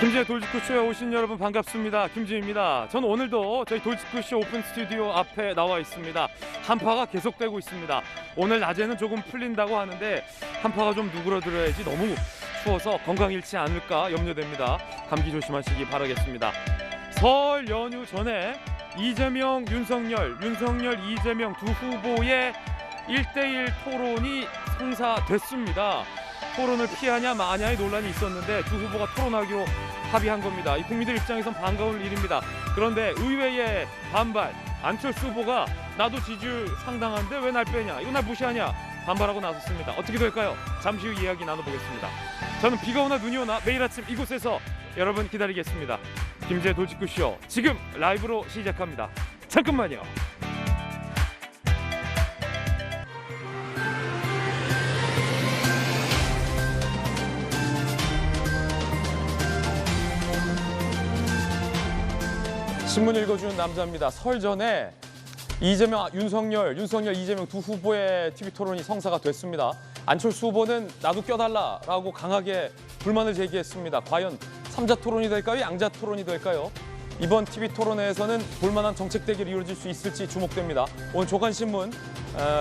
김지의 돌직구쇼에 오신 여러분 반갑습니다. 김지입니다. 저는 오늘도 저희 돌직구쇼 오픈 스튜디오 앞에 나와 있습니다. 한파가 계속되고 있습니다. 오늘 낮에는 조금 풀린다고 하는데 한파가 좀 누그러들어야지 너무 추워서 건강 잃지 않을까 염려됩니다. 감기 조심하시기 바라겠습니다. 설 연휴 전에 이재명, 윤석열, 이재명 두 후보의 1대1 토론이 성사됐습니다. 토론을 피하냐 마냐의 논란이 있었는데 두 후보가 토론하기로 합의한 겁니다. 이 국민들 입장에선 반가운 일입니다. 그런데 의회의 반발, 안철수 후보가 나도 지지율 상당한데 왜 날 빼냐, 이거 날 무시하냐 반발하고 나섰습니다. 어떻게 될까요? 잠시 후 이야기 나눠보겠습니다. 저는 비가 오나 눈이 오나 매일 아침 이곳에서 여러분 기다리겠습니다. 김지의 돌직구쇼 지금 라이브로 시작합니다. 잠깐만요. 신문 읽어주는 남자입니다. 설 전에 이재명, 윤석열, 이재명 두 후보의 TV 토론이 성사가 됐습니다. 안철수 후보는 나도 껴달라라고 강하게 불만을 제기했습니다. 과연 3자 토론이 될까요? 양자 토론이 될까요? 이번 TV 토론회에서는 볼만한 정책 대결이 이루어질 수 있을지 주목됩니다. 오늘 조간신문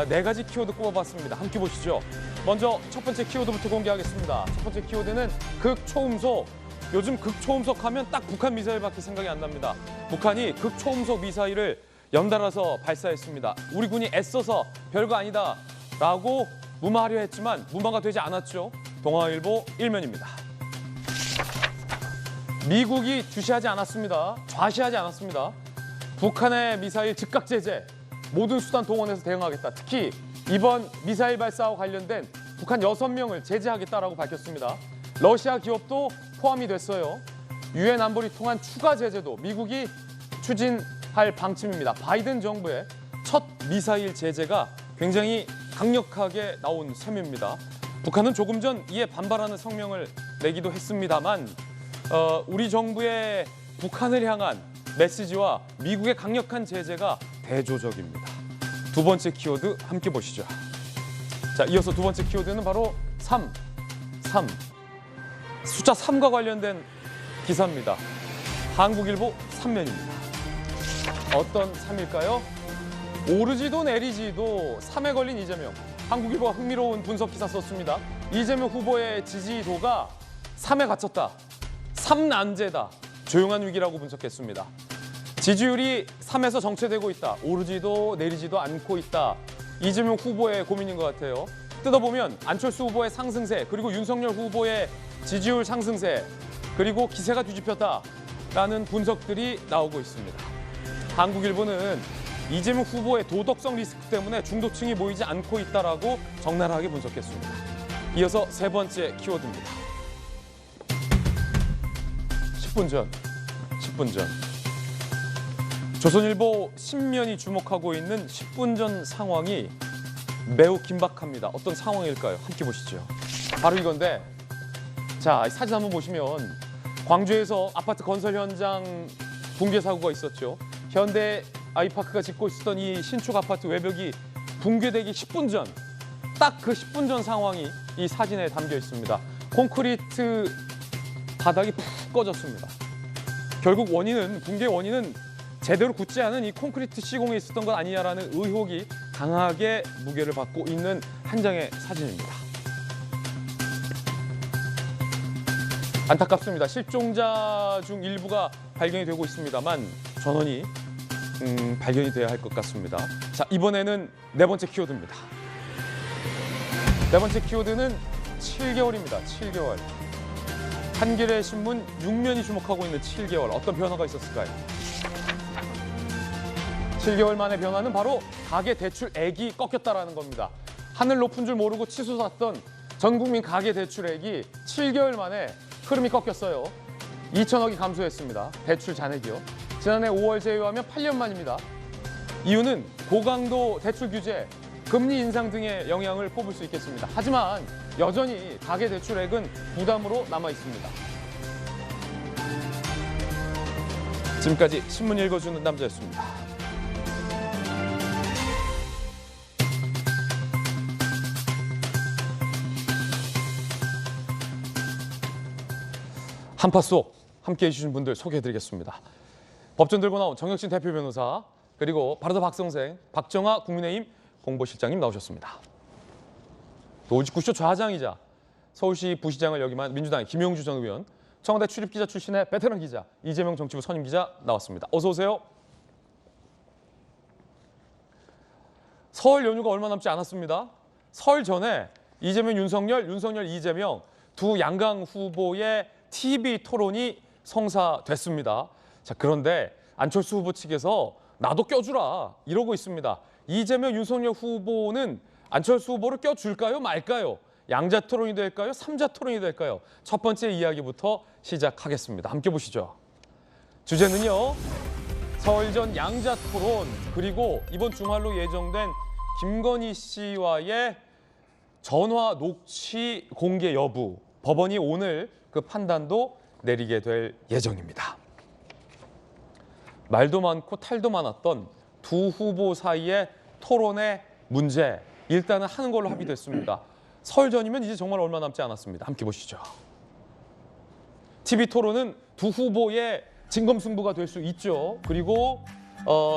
4가지 키워드 꼽아봤습니다. 함께 보시죠. 먼저 첫 번째 키워드부터 공개하겠습니다. 첫 번째 키워드는 극초음속. 요즘 극초음속 하면 딱 북한 미사일밖에 생각이 안 납니다. 북한이 극초음속 미사일을 연달아서 발사했습니다. 우리 군이 애써서 별거 아니다라고 무마하려 했지만 무마가 되지 않았죠. 동아일보 1면입니다. 미국이 주시하지 않았습니다. 좌시하지 않았습니다. 북한의 미사일 즉각 제재, 모든 수단 동원해서 대응하겠다. 특히 이번 미사일 발사와 관련된 북한 6명을 제재하겠다라고 밝혔습니다. 러시아 기업도 포함이 됐어요. 유엔 안보리 통한 추가 제재도 미국이 추진할 방침입니다. 바이든 정부의 첫 미사일 제재가 굉장히 강력하게 나온 셈입니다. 북한은 조금 전 이에 반발하는 성명을 내기도 했습니다만 우리 정부의 북한을 향한 메시지와 미국의 강력한 제재가 대조적입니다. 두 번째 키워드 함께 보시죠. 자, 이어서 두 번째 키워드는 바로 3. 숫자 3과 관련된 기사입니다. 한국일보 3면입니다. 어떤 3일까요? 오르지도 내리지도 3에 걸린 이재명. 한국일보가 흥미로운 분석 기사 썼습니다. 이재명 후보의 지지도가 3에 갇혔다. 3난제다. 조용한 위기라고 분석했습니다. 지지율이 3에서 정체되고 있다. 오르지도 내리지도 않고 있다. 이재명 후보의 고민인 것 같아요. 뜯어보면 안철수 후보의 상승세, 그리고 윤석열 후보의 지지율 상승세, 그리고 기세가 뒤집혔다라는 분석들이 나오고 있습니다. 한국일보는 이재명 후보의 도덕성 리스크 때문에 중도층이 모이지 않고 있다라고 적나라하게 분석했습니다. 이어서 세 번째 키워드입니다. 10분 전. 조선일보 10면이 주목하고 있는 10분 전 상황이 매우 긴박합니다. 어떤 상황일까요? 함께 보시죠. 바로 이건데, 자, 사진 한번 보시면 광주에서 아파트 건설 현장 붕괴 사고가 있었죠. 현대 아이파크가 짓고 있었던 이 신축 아파트 외벽이 붕괴되기 10분 전, 딱 그 10분 전 상황이 이 사진에 담겨 있습니다. 콘크리트 바닥이 푹 꺼졌습니다. 결국 붕괴 원인은 제대로 굳지 않은 이 콘크리트 시공에 있었던 것 아니냐라는 의혹이 강하게 무게를 받고 있는 한 장의 사진입니다. 안타깝습니다. 실종자 중 일부가 발견이 되고 있습니다만 전원이 발견이 돼야 할 것 같습니다. 자, 이번에는 네 번째 키워드입니다. 네 번째 키워드는 7개월입니다. 7개월. 한겨레 신문 6면이 주목하고 있는 7개월. 어떤 변화가 있었을까요? 7개월 만의 변화는 바로 가계 대출액이 꺾였다라는 겁니다. 하늘 높은 줄 모르고 치솟았던 전 국민 가계 대출액이 7개월 만에 흐름이 꺾였어요. 2천억이 감소했습니다. 대출 잔액이요. 지난해 5월 제외하면 8년 만입니다. 이유는 고강도 대출 규제, 금리 인상 등의 영향을 꼽을 수 있겠습니다. 하지만 여전히 가계 대출액은 부담으로 남아 있습니다. 지금까지 신문 읽어주는 남자였습니다. 한파 속 함께해 주신 분들 소개해드리겠습니다. 법전 들고 나온 정혁신 대표 변호사, 그리고 바르다 박성생, 박정아 국민의힘 홍보실장님 나오셨습니다. 노지구쇼 좌장이자 서울시 부시장을 역임한 민주당의 김용주 전 의원, 청와대 출입기자 출신의 베테랑 기자 이재명 정치부 선임 기자 나왔습니다. 어서 오세요. 설 연휴가 얼마 남지 않았습니다. 설 전에 이재명, 윤석열, 이재명 두 양강 후보의 TV 토론이 성사됐습니다. 자, 그런데 안철수 후보 측에서 나도 껴주라 이러고 있습니다. 이재명, 윤석열 후보는 안철수 후보를 껴줄까요, 말까요? 양자 토론이 될까요? 삼자 토론이 될까요? 첫 번째 이야기부터 시작하겠습니다. 함께 보시죠. 주제는요, 설 전 양자 토론, 그리고 이번 주말로 예정된 김건희 씨와의 전화 녹취 공개 여부, 법원이 오늘 그 판단도 내리게 될 예정입니다. 말도 많고 탈도 많았던 두 후보 사이의 토론의 문제, 일단은 하는 걸로 합의됐습니다. 설 전이면 이제 정말 얼마 남지 않았습니다. 함께 보시죠. TV 토론은 두 후보의 진검승부가 될 수 있죠. 그리고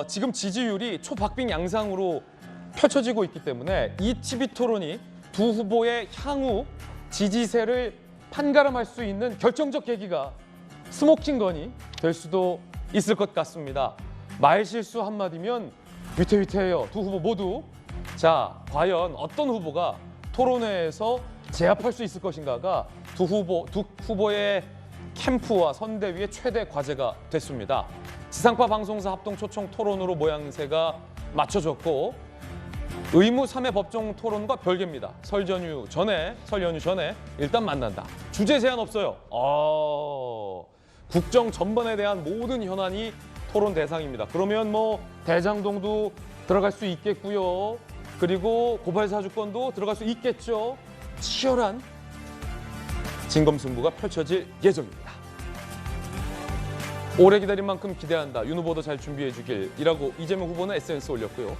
지금 지지율이 초박빙 양상으로 펼쳐지고 있기 때문에 이 TV 토론이 두 후보의 향후 지지세를 판가름할 수 있는 결정적 계기가 스모킹건이 될 수도 있을 것 같습니다. 말실수 한마디면 위태위태해요. 두 후보 모두. 자, 과연 어떤 후보가 토론회에서 제압할 수 있을 것인가가 두 후보의 캠프와 선대위의 최대 과제가 됐습니다. 지상파 방송사 합동 초청 토론으로 모양새가 맞춰졌고, 의무 3회 법정 토론과 별개입니다. 설 연휴 전에 일단 만난다. 주제 제한 없어요. 국정 전반에 대한 모든 현안이 토론 대상입니다. 그러면 뭐 대장동도 들어갈 수 있겠고요. 그리고 고발사주권도 들어갈 수 있겠죠. 치열한 진검승부가 펼쳐질 예정입니다. 오래 기다린 만큼 기대한다. 윤 후보도 잘 준비해 주길이라고 이재명 후보는 SNS에 올렸고요.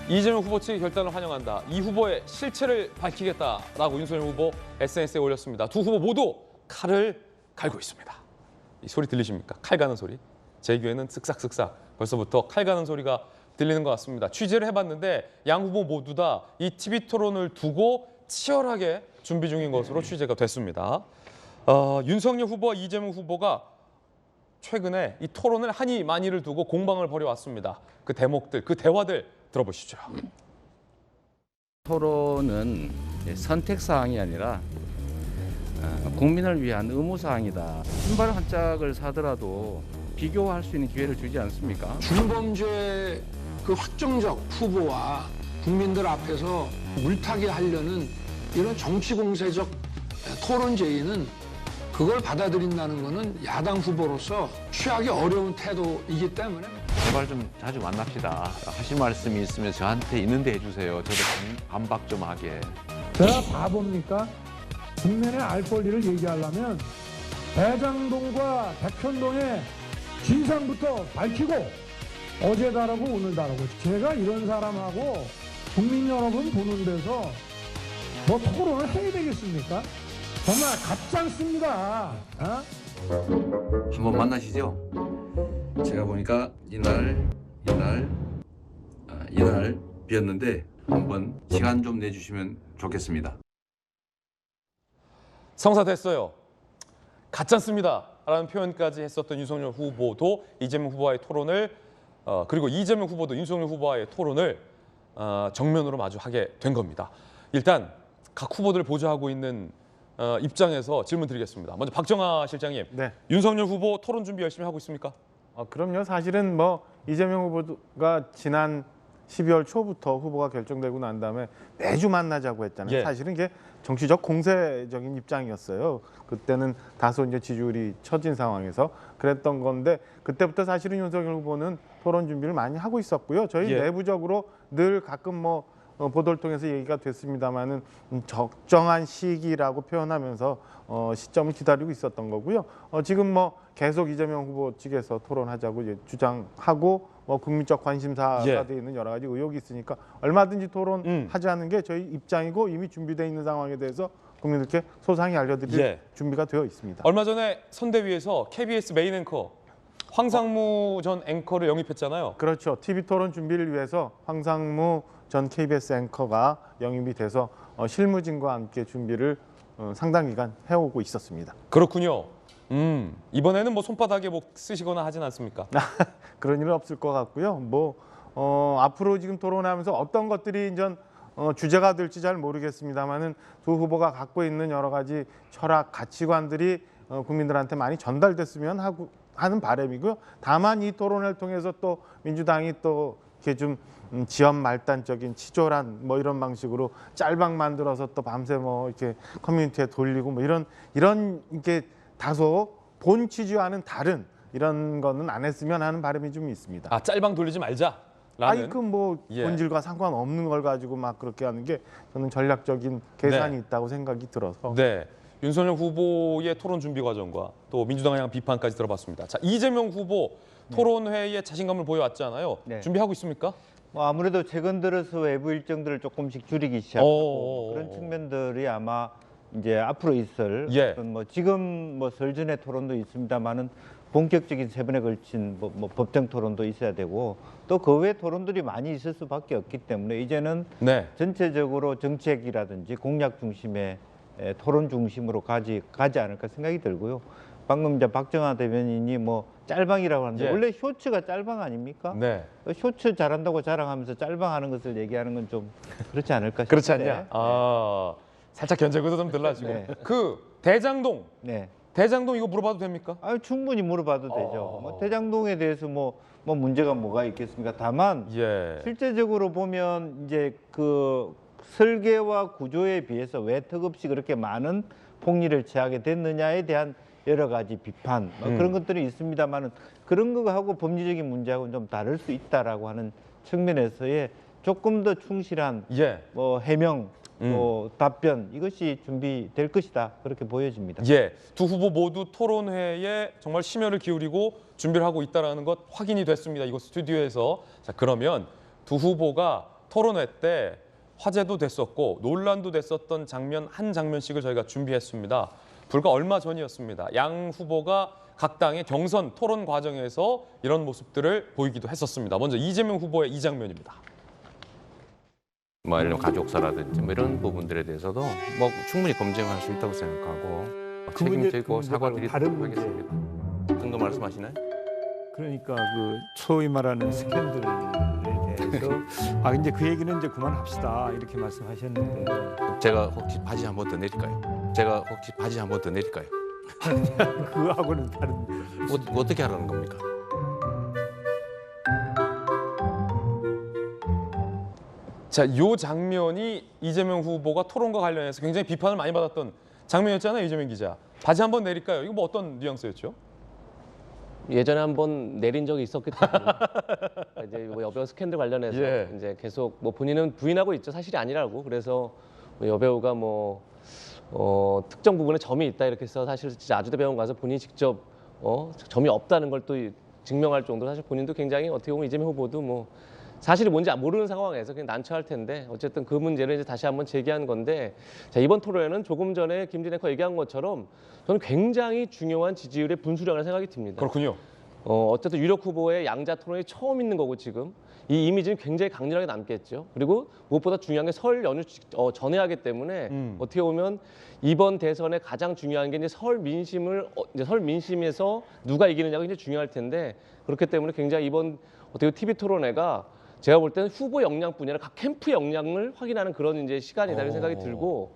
이재명 후보 측의 결단을 환영한다. 이 후보의 실체를 밝히겠다라고 윤석열 후보 SNS에 올렸습니다. 두 후보 모두 칼을 갈고 있습니다. 이 소리 들리십니까? 칼 가는 소리. 제 귀에는 쓱싹쓱싹 벌써부터 칼 가는 소리가 들리는 것 같습니다. 취재를 해봤는데 양 후보 모두 다 이 TV 토론을 두고 치열하게 준비 중인 것으로 취재가 됐습니다. 윤석열 후보와 이재명 후보가 최근에 이 토론을 하니 많이를 두고 공방을 벌여왔습니다. 그 대목들, 그 대화들 들어보시죠. 토론은 선택사항이 아니라 국민을 위한 의무사항이다. 신발 한 짝을 사더라도 비교할 수 있는 기회를 주지 않습니까? 중범죄 그 확정적 후보와 국민들 앞에서 물타기 하려는 이런 정치공세적 토론 제의는 그걸 받아들인다는 것은 야당 후보로서 취하기 어려운 태도이기 때문에 제발 좀 자주 만납시다. 하실 말씀이 있으면 저한테 있는데 해주세요. 저도 반박 좀 하게. 제가 바보입니까? 국민의 알 권리를 얘기하려면 대장동과 백현동의 진상부터 밝히고 어제 다르고 오늘 다르고 제가 이런 사람하고 국민 여러분 보는 데서 뭐 토론을 해야 되겠습니까? 정말 가짜습니다. 한번 만나시죠. 제가 보니까 이날 비었는데 한번 시간 좀 내주시면 좋겠습니다. 성사됐어요. 가짜습니다. 라는 표현까지 했었던 윤석열 후보도 이재명 후보와의 토론을 그리고 이재명 후보도 윤석열 후보와의 토론을 정면으로 마주하게 된 겁니다. 일단 각 후보들 보좌하고 있는 입장에서 질문 드리겠습니다. 먼저 박정아 실장님, 네. 윤석열 후보 토론 준비 열심히 하고 있습니까? 그럼요. 사실은 뭐 이재명 후보가 지난 12월 초부터 후보가 결정되고 난 다음에 매주 만나자고 했잖아요. 예. 사실은 이게 정치적 공세적인 입장이었어요. 그때는 다소 이제 지지율이 처진 상황에서 그랬던 건데 그때부터 사실은 윤석열 후보는 토론 준비를 많이 하고 있었고요. 저희 예. 내부적으로 늘 가끔 뭐 보도를 통해서 얘기가 됐습니다만은 적정한 시기라고 표현하면서 시점을 기다리고 있었던 거고요. 지금 뭐 계속 이재명 후보 측에서 토론하자고 이제 주장하고 뭐 국민적 관심사가 예. 돼 있는 여러 가지 의혹이 있으니까 얼마든지 토론하자는 게 저희 입장이고 이미 준비되어 있는 상황에 대해서 국민들께 소상히 알려드릴 예. 준비가 되어 있습니다. 얼마 전에 선대위에서 KBS 메인 앵커 황상무 전 앵커를 영입했잖아요. 그렇죠. TV 토론 준비를 위해서 황상무 전 KBS 앵커가 영입이 돼서 실무진과 함께 준비를 상당 기간 해오고 있었습니다. 그렇군요. 이번에는 뭐 손바닥에 뭐 쓰시거나 하진 않습니까? 그런 일은 없을 것 같고요. 뭐 앞으로 지금 토론하면서 어떤 것들이 이제 주제가 될지 잘 모르겠습니다만은 두 후보가 갖고 있는 여러 가지 철학, 가치관들이 국민들한테 많이 전달됐으면 하는 바람이고요. 다만 이 토론을 통해서 또 민주당이 또 이렇게 좀 지연 말단적인 치졸한 뭐 이런 방식으로 짤방 만들어서 또 밤새 뭐 이렇게 커뮤니티에 돌리고 뭐 이런 이게 다소 본 취지와는 다른 이런 거는 안 했으면 하는 바람이 좀 있습니다. 아, 짤방 돌리지 말자. 아니 그 뭐 예. 본질과 상관없는 걸 가지고 막 그렇게 하는 게 저는 전략적인 계산이 네. 있다고 생각이 들어서 네. 윤석열 후보의 토론 준비 과정과 또 민주당에 향한 비판까지 들어봤습니다. 자, 이재명 후보 토론회에 자신감을 보여왔잖아요. 네. 준비하고 있습니까? 뭐 아무래도 최근 들어서 외부 일정들을 조금씩 줄이기 시작하고 그런 측면들이 아마 이제 앞으로 있을 예. 어떤 뭐 지금 뭐 설전의 토론도 있습니다만은 본격적인 세 번에 걸친 뭐 법정 토론도 있어야 되고 또 그 외 토론들이 많이 있을 수밖에 없기 때문에 이제는 네. 전체적으로 정책이라든지 공약 중심의 토론 중심으로 가지 않을까 생각이 들고요. 방금 이제 박정하 대변인이 뭐 짤방이라고 하는데 예. 원래 쇼츠가 짤방 아닙니까? 네. 쇼츠 잘한다고 자랑하면서 짤방하는 것을 얘기하는 건 좀 그렇지 않을까 싶은데. 그렇지 않냐? 아, 살짝 견제구도 좀 들라지고. 네. 그 대장동. 네. 대장동 이거 물어봐도 됩니까? 아유, 충분히 물어봐도 되죠. 뭐 대장동에 대해서 뭐 문제가 뭐가 있겠습니까? 다만 예. 실제적으로 보면 이제 그 설계와 구조에 비해서 왜 턱없이 그렇게 많은 폭리를 취하게 됐느냐에 대한 여러 가지 비판 뭐 그런 것들이 있습니다만은 그런 거하고 법리적인 문제하고는 좀 다를 수 있다라고 하는 측면에서의 조금 더 충실한 예. 뭐 해명 또 답변 이것이 준비될 것이다 그렇게 보여집니다. 예. 두 후보 모두 토론회에 정말 심혈을 기울이고 준비를 하고 있다는 것 확인이 됐습니다. 이곳 스튜디오에서. 자, 그러면 두 후보가 토론회 때 화제도 됐었고 논란도 됐었던 장면 한 장면씩을 저희가 준비했습니다. 불과 얼마 전이었습니다. 양 후보가 각 당의 경선 토론 과정에서 이런 모습들을 보이기도 했었습니다. 먼저 이재명 후보의 이 장면입니다. 뭐 예를 들면 가족사라든지 뭐 이런 부분들에 대해서도 뭐 충분히 검증할 수 있다고 생각하고 책임지고 사과드리도록 다른 문제. 하겠습니다. 어떤 거 말씀하시나요? 그러니까 그 소위 말하는 스캔들에 대해서 이제 그 얘기는 이제 그만합시다 이렇게 말씀하셨는데 제가 혹시 바지 한 번 더 내릴까요? 그거하고는 다른. 어떻게 하라는 겁니까? 자, 이 장면이 이재명 후보가 토론과 관련해서 굉장히 비판을 많이 받았던 장면이었잖아요, 이재명 기자. 바지 한번 내릴까요? 이거 뭐 어떤 뉘앙스였죠? 예전에 한번 내린 적이 있었기 때문에 이제 뭐 여배우 스캔들 관련해서 예. 이제 계속 뭐 본인은 부인하고 있죠. 사실이 아니라고. 그래서 뭐 여배우가 뭐 특정 부분에 점이 있다 이렇게 해서 사실 진짜 아주대 병원 가서 본인이 직접 점이 없다는 걸 또 증명할 정도로 사실 본인도 굉장히 어떻게 보면 이재명 후보도 뭐 사실이 뭔지 모르는 상황에서 그냥 난처할 텐데 어쨌든 그 문제를 이제 다시 한번 제기한 건데 자, 이번 토론회는 조금 전에 김진 앵커 얘기한 것처럼 저는 굉장히 중요한 지지율의 분수령이라는 생각이 듭니다. 그렇군요. 어쨌든 유력 후보의 양자 토론이 처음 있는 거고 지금 이 이미지는 굉장히 강렬하게 남겠죠. 그리고 무엇보다 중요한 게 설 연휴 전에 하기 때문에 어떻게 보면 이번 대선에 가장 중요한 게 이제 설 민심에서 누가 이기느냐가 굉장히 중요할 텐데 그렇기 때문에 굉장히 이번 어떻게 TV 토론회가 제가 볼 때는 후보 역량뿐 아니라 각 캠프 역량을 확인하는 그런 이제 시간이라는 생각이 들고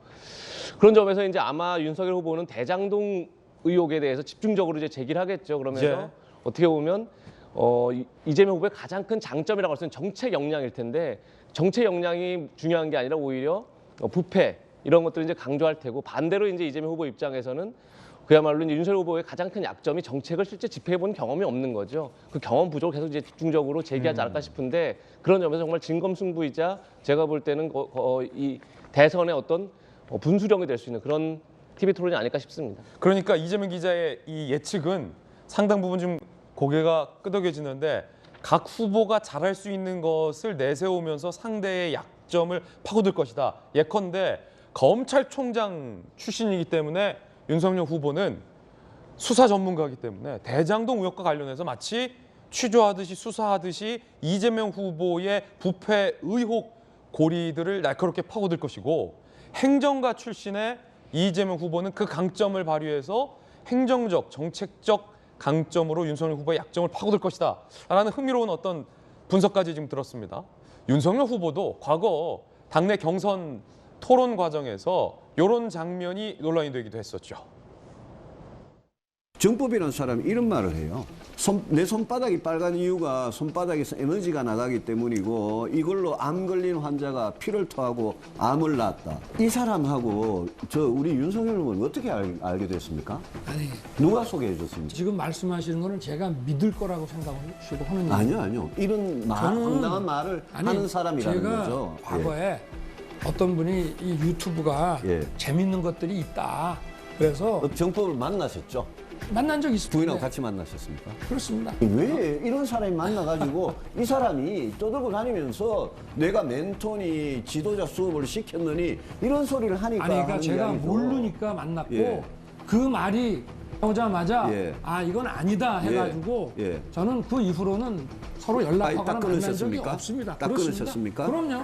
그런 점에서 이제 아마 윤석열 후보는 대장동 의혹에 대해서 집중적으로 이제 제기를 하겠죠. 그러면서 예. 어떻게 보면 이재명 후보의 가장 큰 장점이라고 할 수 있는 정책 역량일 텐데 정책 역량이 중요한 게 아니라 오히려 부패 이런 것들을 이제 강조할 테고 반대로 이제 이재명 후보 입장에서는 그야말로 이제 윤석열 후보의 가장 큰 약점이 정책을 실제 집행해본 경험이 없는 거죠. 그 경험 부족을 계속 이제 집중적으로 제기하지 않을까 싶은데 그런 점에서 정말 진검승부이자 제가 볼 때는 이 대선의 어떤 분수령이 될 수 있는 그런 TV 토론이 아닐까 싶습니다. 그러니까 이재명 기자의 이 예측은 상당 부분 좀 고개가 끄덕여지는데 각 후보가 잘할 수 있는 것을 내세우면서 상대의 약점을 파고들 것이다. 예컨대 검찰총장 출신이기 때문에 윤석열 후보는 수사 전문가이기 때문에 대장동 의혹과 관련해서 마치 취조하듯이 수사하듯이 이재명 후보의 부패 의혹 고리들을 날카롭게 파고들 것이고, 행정가 출신의 이재명 후보는 그 강점을 발휘해서 행정적, 정책적 강점으로 윤석열 후보의 약점을 파고들 것이다 라는 흥미로운 어떤 분석까지 지금 들었습니다. 윤석열 후보도 과거 당내 경선 토론 과정에서 이런 장면이 논란이 되기도 했었죠. 정법이라는 사람이 이런 말을 해요. 내 손바닥이 빨간 이유가 손바닥에서 에너지가 나가기 때문이고, 이걸로 암 걸린 환자가 피를 토하고 암을 낳았다. 이 사람하고 우리 윤석열 후보는 어떻게 알게 됐습니까? 아니, 누가 소개해 줬습니까? 지금 말씀하시는 거는 제가 믿을 거라고 생각하시고 하는 아니요. 이런 황당한 말을 하는 사람이라는 제가 거죠. 과거에 어떤 분이 이 유튜브가 재밌는 것들이 있다. 그래서 정법을 만나셨죠? 만난 적 있습니다. 부인하고 같이 만나셨습니까? 그렇습니다. 왜 이런 사람이 만나가지고 이 사람이 떠들고 다니면서 내가 멘토니 지도자 수업을 시켰느니 이런 소리를 하니까. 아니, 그러니까 제가 모르니까 만났고 그 말이 나오자마자 아, 이건 아니다 해가지고 저는 그 이후로는 서로 연락하거나 만난 적이 없습니다. 딱 끊으셨습니까? 그럼요.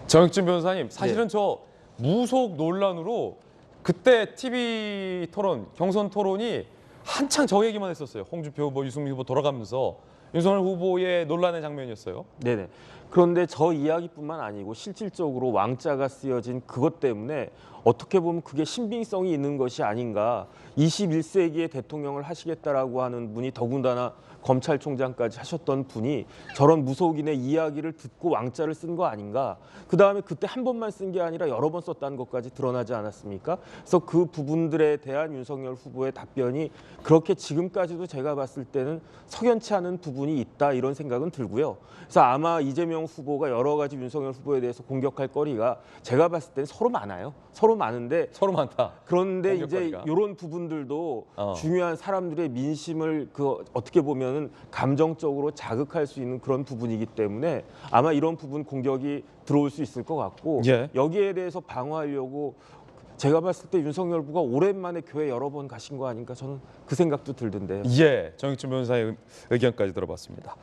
정혁진 변호사님, 사실은 저 무속 논란으로 그때 TV 토론, 경선 토론이 한창 저 얘기만 했었어요. 홍준표 후보, 유승민 후보 돌아가면서 윤석열 후보의 논란의 장면이었어요. 네네. 그런데 저 이야기뿐만 아니고 실질적으로 왕자가 쓰여진 그것 때문에 어떻게 보면 그게 신빙성이 있는 것이 아닌가. 21세기의 대통령을 하시겠다라고 하는 분이, 더군다나 검찰총장까지 하셨던 분이 저런 무속인의 이야기를 듣고 왕자를 쓴 거 아닌가. 그다음에 그때 한 번만 쓴 게 아니라 여러 번 썼다는 것까지 드러나지 않았습니까? 그래서 그 부분들에 대한 윤석열 후보의 답변이 그렇게 지금까지도 제가 봤을 때는 석연치 않은 부분이 있다, 이런 생각은 들고요. 그래서 아마 이재명 후보가 여러 가지 윤석열 후보에 대해서 공격할 거리가 제가 봤을 때는 서로 많아요. 서로 많은데 서로 많다. 그런데 공격거리가. 이제 이런 부분들도 중요한 사람들의 민심을 어떻게 보면은 감정적으로 자극할 수 있는 그런 부분이기 때문에 아마 이런 부분 공격이 들어올 수 있을 것 같고, 여기에 대해서 방어하려고 제가 봤을 때 윤석열 후보가 오랜만에 교회 여러 번 가신 거 아닌가, 저는 그 생각도 들던데요. 정혁진 변호사의 의견까지 들어봤습니다.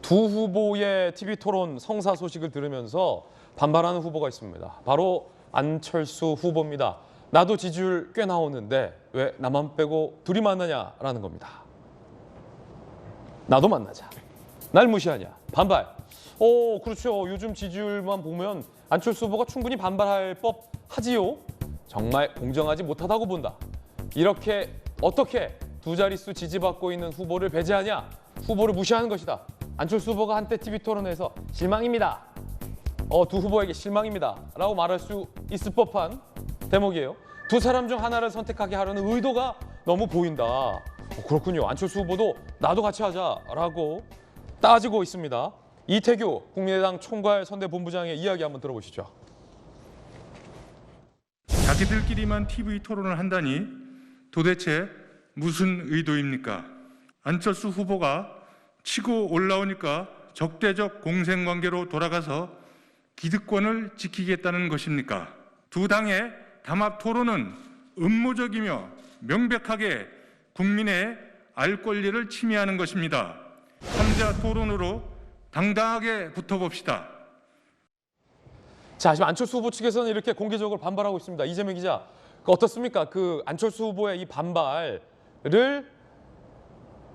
두 후보의 TV 토론 성사 소식을 들으면서 반발하는 후보가 있습니다. 바로 안철수 후보입니다. 나도 지지율 꽤 나오는데 왜 나만 빼고 둘이 만나냐라는 겁니다. 나도 만나자. 날 무시하냐. 반발. 그렇죠. 요즘 지지율만 보면 안철수 후보가 충분히 반발할 법하지요. 정말 공정하지 못하다고 본다. 이렇게 어떻게 두 자릿수 지지받고 있는 후보를 배제하냐. 후보를 무시하는 것이다. 안철수 후보가 한때 TV 토론에서 실망입니다. 두 후보에게 실망입니다. 라고 말할 수 있을 법한 대목이에요. 두 사람 중 하나를 선택하게 하려는 의도가 너무 보인다. 그렇군요. 안철수 후보도 나도 같이 하자라고 따지고 있습니다. 이태규 국민의당 총괄 선대본부장의 이야기 한번 들어보시죠. 자기들끼리만 TV 토론을 한다니 도대체 무슨 의도입니까? 안철수 후보가 치고 올라오니까 적대적 공생관계로 돌아가서 기득권을 지키겠다는 것입니까? 두 당의 담합 토론은 음모적이며 명백하게 국민의 알 권리를 침해하는 것입니다. 3자 토론으로 당당하게 붙어봅시다. 자, 지금 안철수 후보 측에서는 이렇게 공개적으로 반발하고 있습니다. 이재명 기자, 어떻습니까? 그 안철수 후보의 이 반발을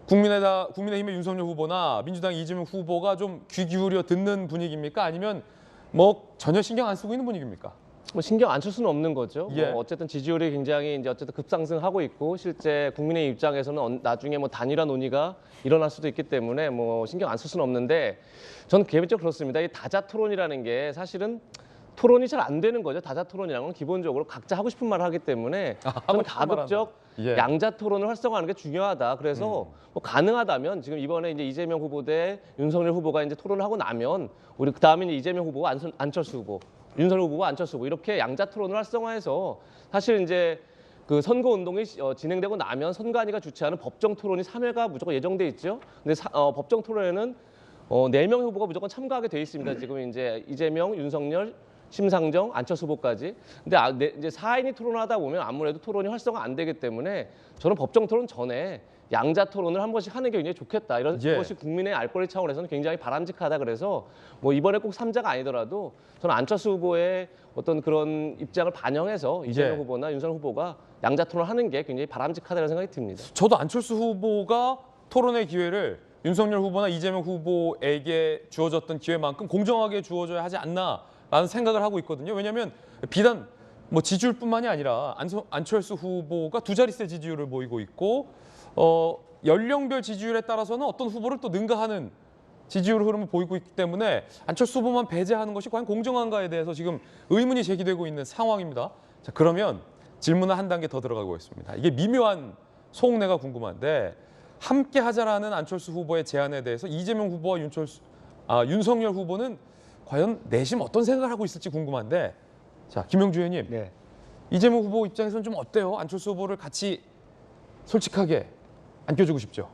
국민의힘의 윤석열 후보나 민주당 이재명 후보가 좀 귀 기울여 듣는 분위기입니까? 아니면 뭐 전혀 신경 안 쓰고 있는 분위기입니까? 뭐 신경 안 쓸 수는 없는 거죠. 뭐 어쨌든 지지율이 굉장히 이제 어쨌든 급상승하고 있고, 실제 국민의 입장에서는 나중에 뭐 단일화 논의가 일어날 수도 있기 때문에 뭐 신경 안 쓸 수는 없는데, 저는 개인적으로 그렇습니다. 이 다자 토론이라는 게 사실은 토론이 잘 안 되는 거죠. 다자 토론이라는 건 기본적으로 각자 하고 싶은 말을 하기 때문에 저는 가급적 양자 토론을 활성화하는 게 중요하다. 그래서 뭐 가능하다면 지금 이번에 이제 이재명 후보 대 윤석열 후보가 이제 토론을 하고 나면 우리 그 다음에 이제 이재명 후보가 안철수 후보, 윤석열 후보가 안철수 후보 이렇게 양자 토론을 활성화해서 사실 이제 그 선거 운동이 진행되고 나면 선관위가 주최하는 법정 토론이 3회가 무조건 예정돼 있죠. 근데 법정 토론에는 4명 후보가 무조건 참가하게 돼 있습니다. 지금 이제 이재명, 윤석열, 심상정, 안철수 후보까지. 근데 이제 4인이 토론하다 보면 아무래도 토론이 활성화 안 되기 때문에 저는 법정 토론 전에 양자 토론을 한 번씩 하는 게 굉장히 좋겠다. 이런 것이 국민의 알 권리 차원에서는 굉장히 바람직하다. 그래서 뭐 이번에 꼭 3자가 아니더라도 저는 안철수 후보의 어떤 그런 입장을 반영해서 이재명 후보나 윤석열 후보가 양자 토론하는 게 굉장히 바람직하다는 생각이 듭니다. 저도 안철수 후보가 토론의 기회를 윤석열 후보나 이재명 후보에게 주어졌던 기회만큼 공정하게 주어져야 하지 않나라는 생각을 하고 있거든요. 왜냐하면 비단 뭐 지지율뿐만이 아니라 안철수 후보가 2자릿세 지지율을 보이고 있고 연령별 지지율에 따라서는 어떤 후보를 또 능가하는 지지율 흐름을 보이고 있기 때문에 안철수 후보만 배제하는 것이 과연 공정한가에 대해서 지금 의문이 제기되고 있는 상황입니다. 자, 그러면 질문을 한 단계 더 들어가고 있습니다. 이게 미묘한 속내가 궁금한데 함께 하자라는 안철수 후보의 제안에 대해서 이재명 후보와 윤석열 후보는 과연 내심 어떤 생각을 하고 있을지 궁금한데 자, 김영주 의원님. 네. 이재명 후보 입장에서는 좀 어때요? 안철수 후보를 같이 솔직하게 안겨주고 싶죠.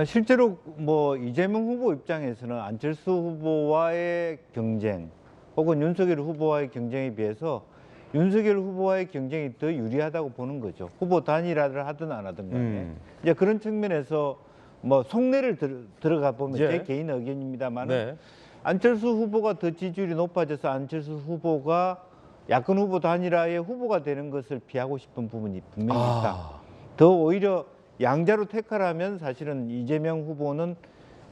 실제로 뭐 이재명 후보 입장에서는 안철수 후보와의 경쟁 혹은 윤석열 후보와의 경쟁에 비해서 윤석열 후보와의 경쟁이 더 유리하다고 보는 거죠. 후보 단일화를 하든 안 하든 간에. 이제 그런 측면에서 뭐 속내를 들어가 보면 제 개인 의견입니다만 안철수 후보가 더 지지율이 높아져서 안철수 후보가 야권 후보 단일화의 후보가 되는 것을 피하고 싶은 부분이 분명히 있다. 더 오히려 양자로 택하라면 사실은 이재명 후보는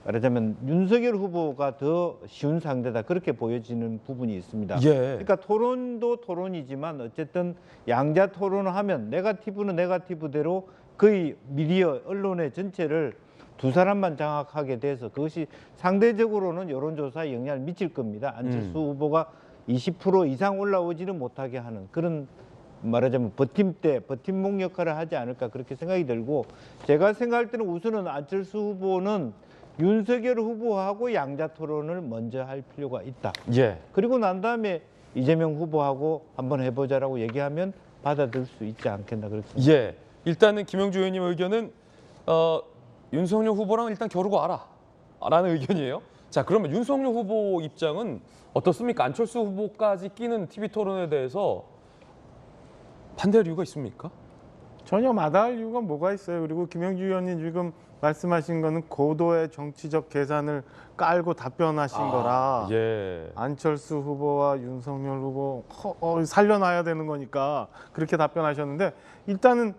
말하자면 윤석열 후보가 더 쉬운 상대다 그렇게 보여지는 부분이 있습니다. 그러니까 토론도 토론이지만 어쨌든 양자 토론을 하면 네거티브는 네거티브대로 거의 미디어 언론의 전체를 두 사람만 장악하게 돼서 그것이 상대적으로는 여론조사에 영향을 미칠 겁니다. 안철수 후보가 20% 이상 올라오지는 못하게 하는 그런 말하자면 버팀목 역할을 하지 않을까 그렇게 생각이 들고 제가 생각할 때는 우선은 안철수 후보는 윤석열 후보하고 양자 토론을 먼저 할 필요가 있다. 그리고 난 다음에 이재명 후보하고 한번 해보자라고 얘기하면 받아들일 수 있지 않겠나 그렇게 생각합니다. 일단은 김영주 의원님 의견은 윤석열 후보랑 일단 겨루고 와라라는 의견이에요. 자, 그러면 윤석열 후보 입장은 어떻습니까? 안철수 후보까지 끼는 TV 토론에 대해서 반대할 이유가 있습니까? 전혀 마다할 이유가 뭐가 있어요. 그리고 김영주 의원님 지금 말씀하신 거는 고도의 정치적 계산을 깔고 답변하신 거라 안철수 후보와 윤석열 후보 살려놔야 되는 거니까 그렇게 답변하셨는데 일단은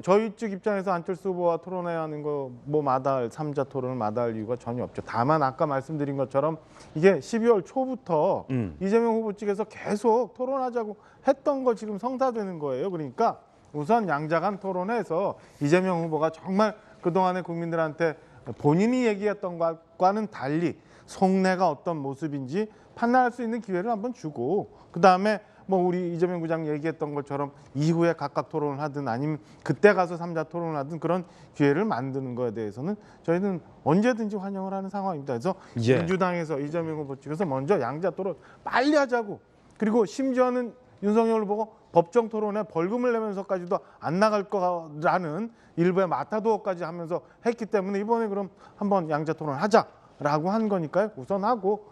저희 측 입장에서 안철수 후보와 토론해야 하는 거 뭐 마다할 3자 토론을 마다할 이유가 전혀 없죠. 다만 아까 말씀드린 것처럼 이게 12월 초부터 이재명 후보 측에서 계속 토론하자고 했던 거 지금 성사되는 거예요. 그러니까 우선 양자 간 토론해서 이재명 후보가 정말 그동안에 국민들한테 본인이 얘기했던 것과는 달리 속내가 어떤 모습인지 판단할 수 있는 기회를 한번 주고 그다음에 뭐 우리 이재명 부장 얘기했던 것처럼 이후에 각각 토론을 하든 아니면 그때 가서 3자 토론을 하든 그런 기회를 만드는 거에 대해서는 저희는 언제든지 환영을 하는 상황입니다. 그래서 민주당에서 이재명 후보 측에서 먼저 양자 토론 빨리 하자고 그리고 심지어는 윤석열 후보가 법정 토론에 벌금을 내면서까지도 안 나갈 거라는 일부의 마타도어까지 하면서 했기 때문에 이번에 그럼 한번 양자 토론 하자라고 한 거니까요. 우선 하고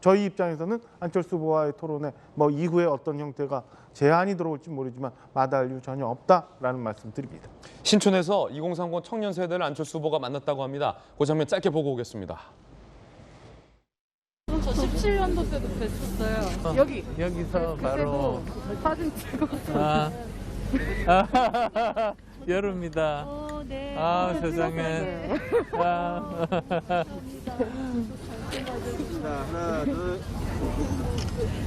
저희 입장에서는 안철수 후보와의 토론에 뭐 이후에 어떤 형태가 제한이 들어올지 모르지만 마다할 이유 전혀 없다라는 말씀 드립니다. 신촌에서 2030 청년 세대를 안철수 후보가 만났다고 합니다. 그 장면 짧게 보고 오겠습니다. 저 17년도 때도 뵀었어요. 여기서 바로 사진 찍었어요. 여름이다. 네. 세상에. 하나, 둘.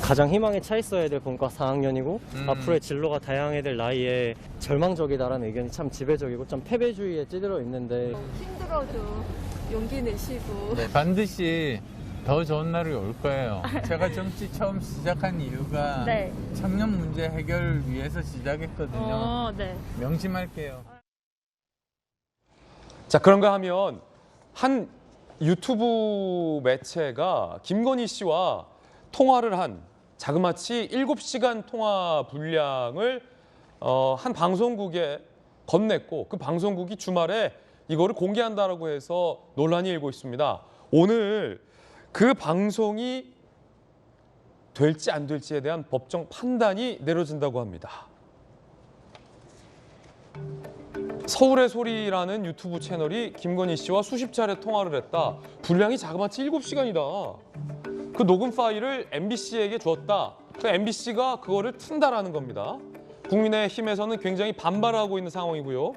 가장 희망에 차 있어야 될 본과 4학년이고 앞으로의 진로가 다양해야 될 나이에 절망적이다라는 의견이 참 지배적이고 좀 패배주의에 찌들어 있는데 힘들어도 용기 내시고 반드시 더 좋은 날이 올 거예요. 제가 정치 처음 시작한 이유가 청년 문제 해결을 위해서 시작했거든요. 명심할게요. 자, 그런가 하면 한 유튜브 매체가 김건희 씨와 통화를 한 자그마치 7시간 통화 분량을 한 방송국에 건넸고 그 방송국이 주말에 이거를 공개한다라고 해서 논란이 일고 있습니다. 오늘 그 방송이 될지 안 될지에 대한 법정 판단이 내려진다고 합니다. 서울의 소리라는 유튜브 채널이 김건희 씨와 수십 차례 통화를 했다. 분량이 자그마치 7시간이다. 그 녹음 파일을 MBC에게 줬다. 그 MBC가 그거를 튼다라는 겁니다. 국민의힘에서는 굉장히 반발하고 있는 상황이고요.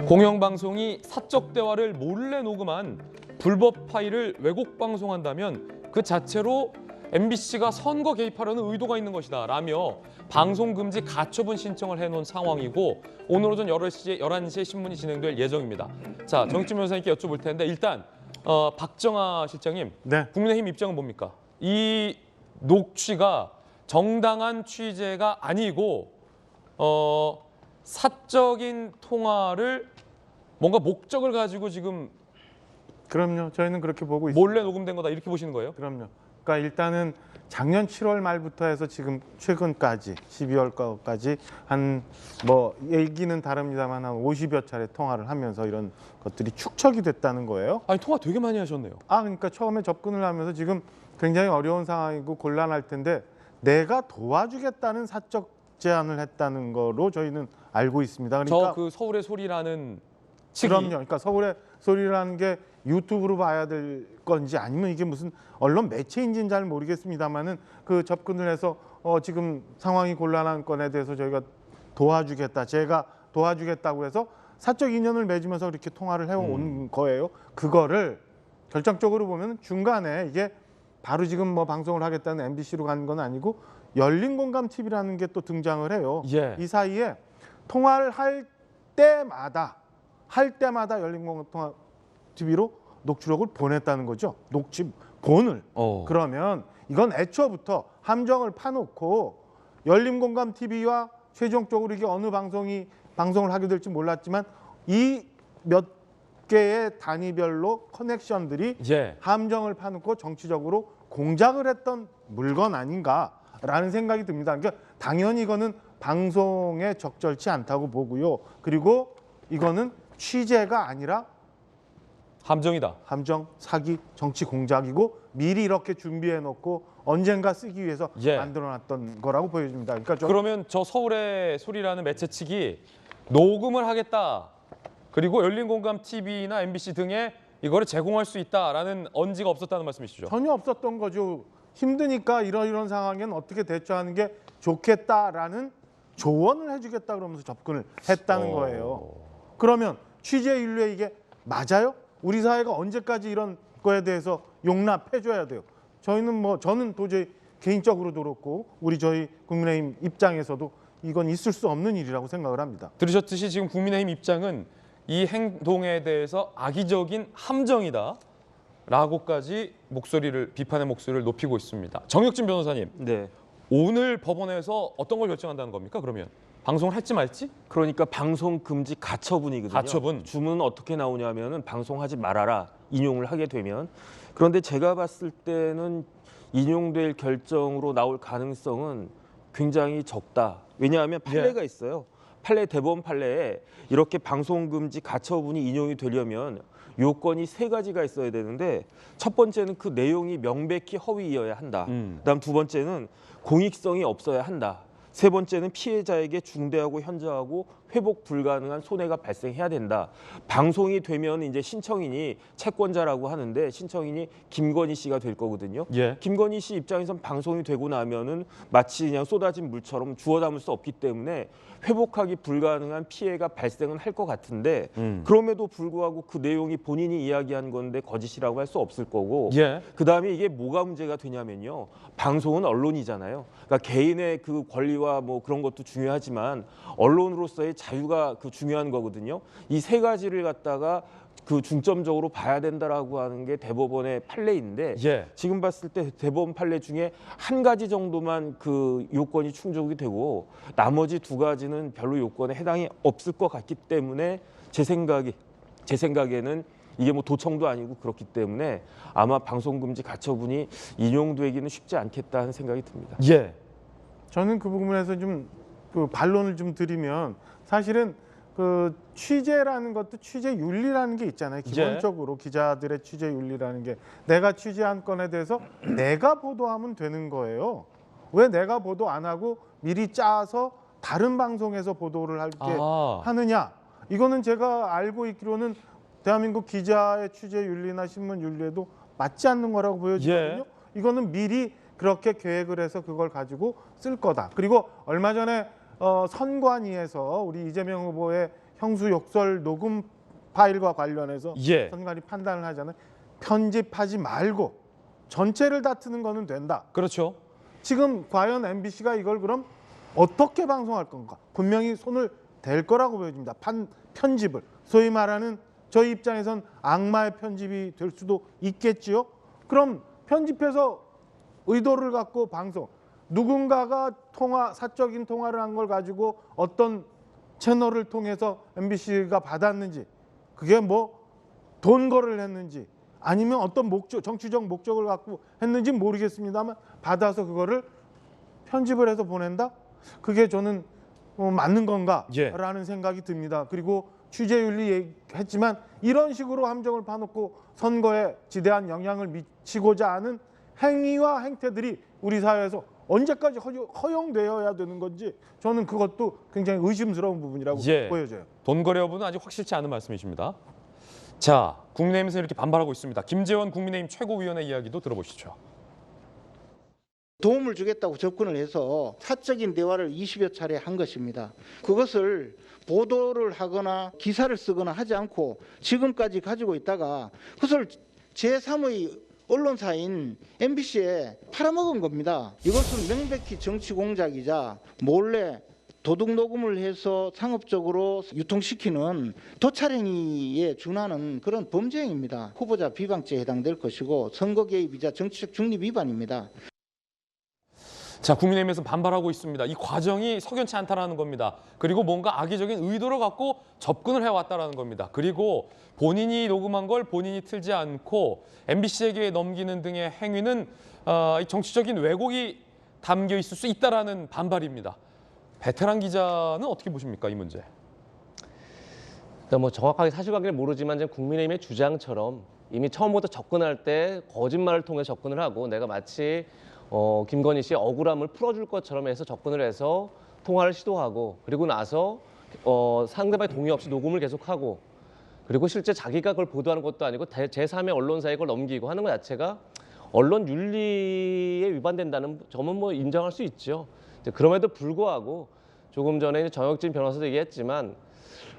공영방송이 사적 대화를 몰래 녹음한 불법 파일을 왜곡 방송한다면 그 자체로 MBC가 선거 개입하려는 의도가 있는 것이다 라며 방송금지 가처분 신청을 해놓은 상황이고 오늘 오전 11시에 신문이 진행될 예정입니다. 자, 정익진 변호사님께 여쭤볼 텐데 일단 박정아 실장님, 네. 국민의힘 입장은 뭡니까? 이 녹취가 정당한 취재가 아니고 사적인 통화를 뭔가 목적을 가지고 지금 그럼요. 저희는 그렇게 보고 있습니다. 몰래 녹음된 거다 이렇게 보시는 거예요? 그럼요. 그러니까 일단은 작년 7월 말부터 해서 지금 최근까지 12월까지 한 뭐 얘기는 다릅니다만 한 50여 차례 통화를 하면서 이런 것들이 축적이 됐다는 거예요. 아니 통화 되게 많이 하셨네요. 그러니까 처음에 접근을 하면서 지금 굉장히 어려운 상황이고 곤란할 텐데 내가 도와주겠다는 사적 제안을 했다는 거로 저희는 알고 있습니다. 그러니까 저 그 서울의 소리라는 측이 그럼요. 그러니까 서울의 소리라는 게 유튜브로 봐야 될 건지 아니면 이게 무슨 언론 매체인지는 잘 모르겠습니다만은 그 접근을 해서 지금 상황이 곤란한 건에 대해서 저희가 도와주겠다, 제가 도와주겠다고 해서 사적 인연을 맺으면서 이렇게 통화를 해온 거예요. 그거를 결정적으로 보면 중간에 이게 바로 지금 뭐 방송을 하겠다는 MBC로 간 건 아니고 열린공감 TV라는 게 또 등장을 해요. 예. 이 사이에 통화를 할 때마다 열린공감 TV로 녹취록을 보냈다는 거죠. 녹취본을. 그러면 이건 애초부터 함정을 파놓고 열린공감 TV와 최종적으로 이게 어느 방송이 방송을 하게 될지 몰랐지만 이 몇 개의 단위별로 커넥션들이 함정을 파놓고 정치적으로 공작을 했던 물건 아닌가라는 생각이 듭니다. 그러니까 당연히 이거는 방송에 적절치 않다고 보고요. 그리고 이거는 취재가 아니라 함정이다. 함정, 사기, 정치 공작이고 미리 이렇게 준비해놓고 언젠가 쓰기 위해서 만들어놨던 거라고 보여집니다. 그러니까 그러면 저 서울의 소리라는 매체 측이 녹음을 하겠다. 그리고 열린공감 TV나 MBC 등에 이거를 제공할 수 있다라는 언지가 없었다는 말씀이시죠? 전혀 없었던 거죠. 힘드니까 이런 상황에는 어떻게 대처하는 게 좋겠다라는 조언을 해주겠다 그러면서 접근을 했다는 거예요. 그러면 취재 인류에 이게 맞아요? 우리 사회가 언제까지 이런 거에 대해서 용납해줘야 돼요? 저는 도저히 개인적으로도 그렇고 저희 국민의힘 입장에서도 이건 있을 수 없는 일이라고 생각을 합니다. 들으셨듯이 지금 국민의힘 입장은 이 행동에 대해서 악의적인 함정이다 라고까지 비판의 목소리를 높이고 있습니다. 정혁진 변호사님, 오늘 법원에서 어떤 걸 결정한다는 겁니까? 그러면 방송을 할지 말지? 그러니까 방송 금지 가처분이거든요. 가처분. 주문은 어떻게 나오냐면은 방송하지 말아라 인용을 하게 되면. 그런데 제가 봤을 때는 인용될 결정으로 나올 가능성은 굉장히 적다. 왜냐하면 판례가 있어요. 대법원 판례에 이렇게 방송 금지 가처분이 인용이 되려면 요건이 3가지가 있어야 되는데 첫 번째는 그 내용이 명백히 허위이어야 한다. 그다음 두 번째는 공익성이 없어야 한다. 세 번째는 피해자에게 중대하고 현저하고 회복 불가능한 손해가 발생해야 된다. 방송이 되면 이제 신청인이 채권자라고 하는데 신청인이 김건희 씨가 될 거거든요. 김건희 씨 입장에선 방송이 되고 나면은 마치 그냥 쏟아진 물처럼 주워 담을 수 없기 때문에 회복하기 불가능한 피해가 발생은 할 것 같은데 그럼에도 불구하고 그 내용이 본인이 이야기한 건데 거짓이라고 할 수 없을 거고 그다음에 이게 뭐가 문제가 되냐면요. 방송은 언론이잖아요. 그러니까 개인의 그 권리와 뭐 그런 것도 중요하지만 언론으로서의 자유가 중요한 거거든요. 이 3가지를 갖다가 중점적으로 봐야 된다라고 하는 게 대법원의 판례인데 지금 봤을 때 대법원 판례 중에 1가지 정도만 그 요건이 충족이 되고 나머지 2가지는 별로 요건에 해당이 없을 것 같기 때문에 제 생각에는 이게 뭐 도청도 아니고 그렇기 때문에 아마 방송금지 가처분이 인용되기는 쉽지 않겠다는 생각이 듭니다. 저는 그 부분에서 좀 반론을 좀 드리면 사실은 그 취재라는 것도 취재 윤리라는 게 있잖아요. 기본적으로 기자들의 취재 윤리라는 게 내가 취재한 건에 대해서 내가 보도하면 되는 거예요. 왜 내가 보도 안 하고 미리 짜서 다른 방송에서 보도를 할게 하느냐? 이거는 제가 알고 있기로는 대한민국 기자의 취재 윤리나 신문 윤리에도 맞지 않는 거라고 보여지거든요. 이거는 미리 그렇게 계획을 해서 그걸 가지고 쓸 거다. 그리고 얼마 전에 선관위에서 우리 이재명 후보의 형수 욕설 녹음 파일과 관련해서 선관위 판단을 하잖아요. 편집하지 말고 전체를 다투는 거는 된다. 그렇죠. 지금 과연 MBC가 이걸 그럼 어떻게 방송할 건가? 분명히 손을 댈 거라고 보여집니다. 편집을. 소위 말하는 저희 입장에선 악마의 편집이 될 수도 있겠지요. 그럼 편집해서 의도를 갖고 방송. 누군가가 사적인 통화를 한 걸 가지고 어떤 채널을 통해서 MBC가 받았는지, 그게 뭐 돈 거래를 했는지, 아니면 어떤 정치적 목적을 갖고 했는지 모르겠습니다만 받아서 그거를 편집을 해서 보낸다? 그게 저는 맞는 건가라는 생각이 듭니다. 그리고 취재윤리 얘기했지만 이런 식으로 함정을 파놓고 선거에 지대한 영향을 미치고자 하는 행위와 행태들이 우리 사회에서 언제까지 허용되어야 되는 건지 저는 그것도 굉장히 의심스러운 부분이라고 보여져요. 돈 거래 여부는 아직 확실치 않은 말씀이십니다. 자, 국민의힘에서 이렇게 반발하고 있습니다. 김재원 국민의힘 최고위원의 이야기도 들어보시죠. 도움을 주겠다고 접근을 해서 사적인 대화를 20여 차례 한 것입니다. 그것을 보도를 하거나 기사를 쓰거나 하지 않고 지금까지 가지고 있다가 그것을 제3의 언론사인 MBC에 팔아먹은 겁니다. 이것은 명백히 정치 공작이자 몰래 도둑 녹음을 해서 상업적으로 유통시키는 도찰행위에 준하는 그런 범죄 행위입니다. 후보자 비방죄에 해당될 것이고 선거 개입이자 정치적 중립 위반입니다. 자, 국민의힘에서 반발하고 있습니다. 이 과정이 석연치 않다라는 겁니다. 그리고 뭔가 악의적인 의도를 갖고 접근을 해왔다라는 겁니다. 그리고 본인이 녹음한 걸 본인이 틀지 않고 MBC에게 넘기는 등의 행위는 정치적인 왜곡이 담겨 있을 수 있다라는 반발입니다. 베테랑 기자는 어떻게 보십니까, 이 문제? 뭐 정확하게 사실관계를 모르지만 지금 국민의힘의 주장처럼 이미 처음부터 접근할 때 거짓말을 통해 접근을 하고 내가 마치 김건희 씨의 억울함을 풀어줄 것처럼 해서 접근을 해서 통화를 시도하고 그리고 나서 상대방의 동의 없이 녹음을 계속하고 그리고 실제 자기가 그걸 보도하는 것도 아니고 제3의 언론사에 그걸 넘기고 하는 것 자체가 언론 윤리에 위반된다는 점은 뭐 인정할 수 있죠. 그럼에도 불구하고 조금 전에 정혁진 변호사도 얘기했지만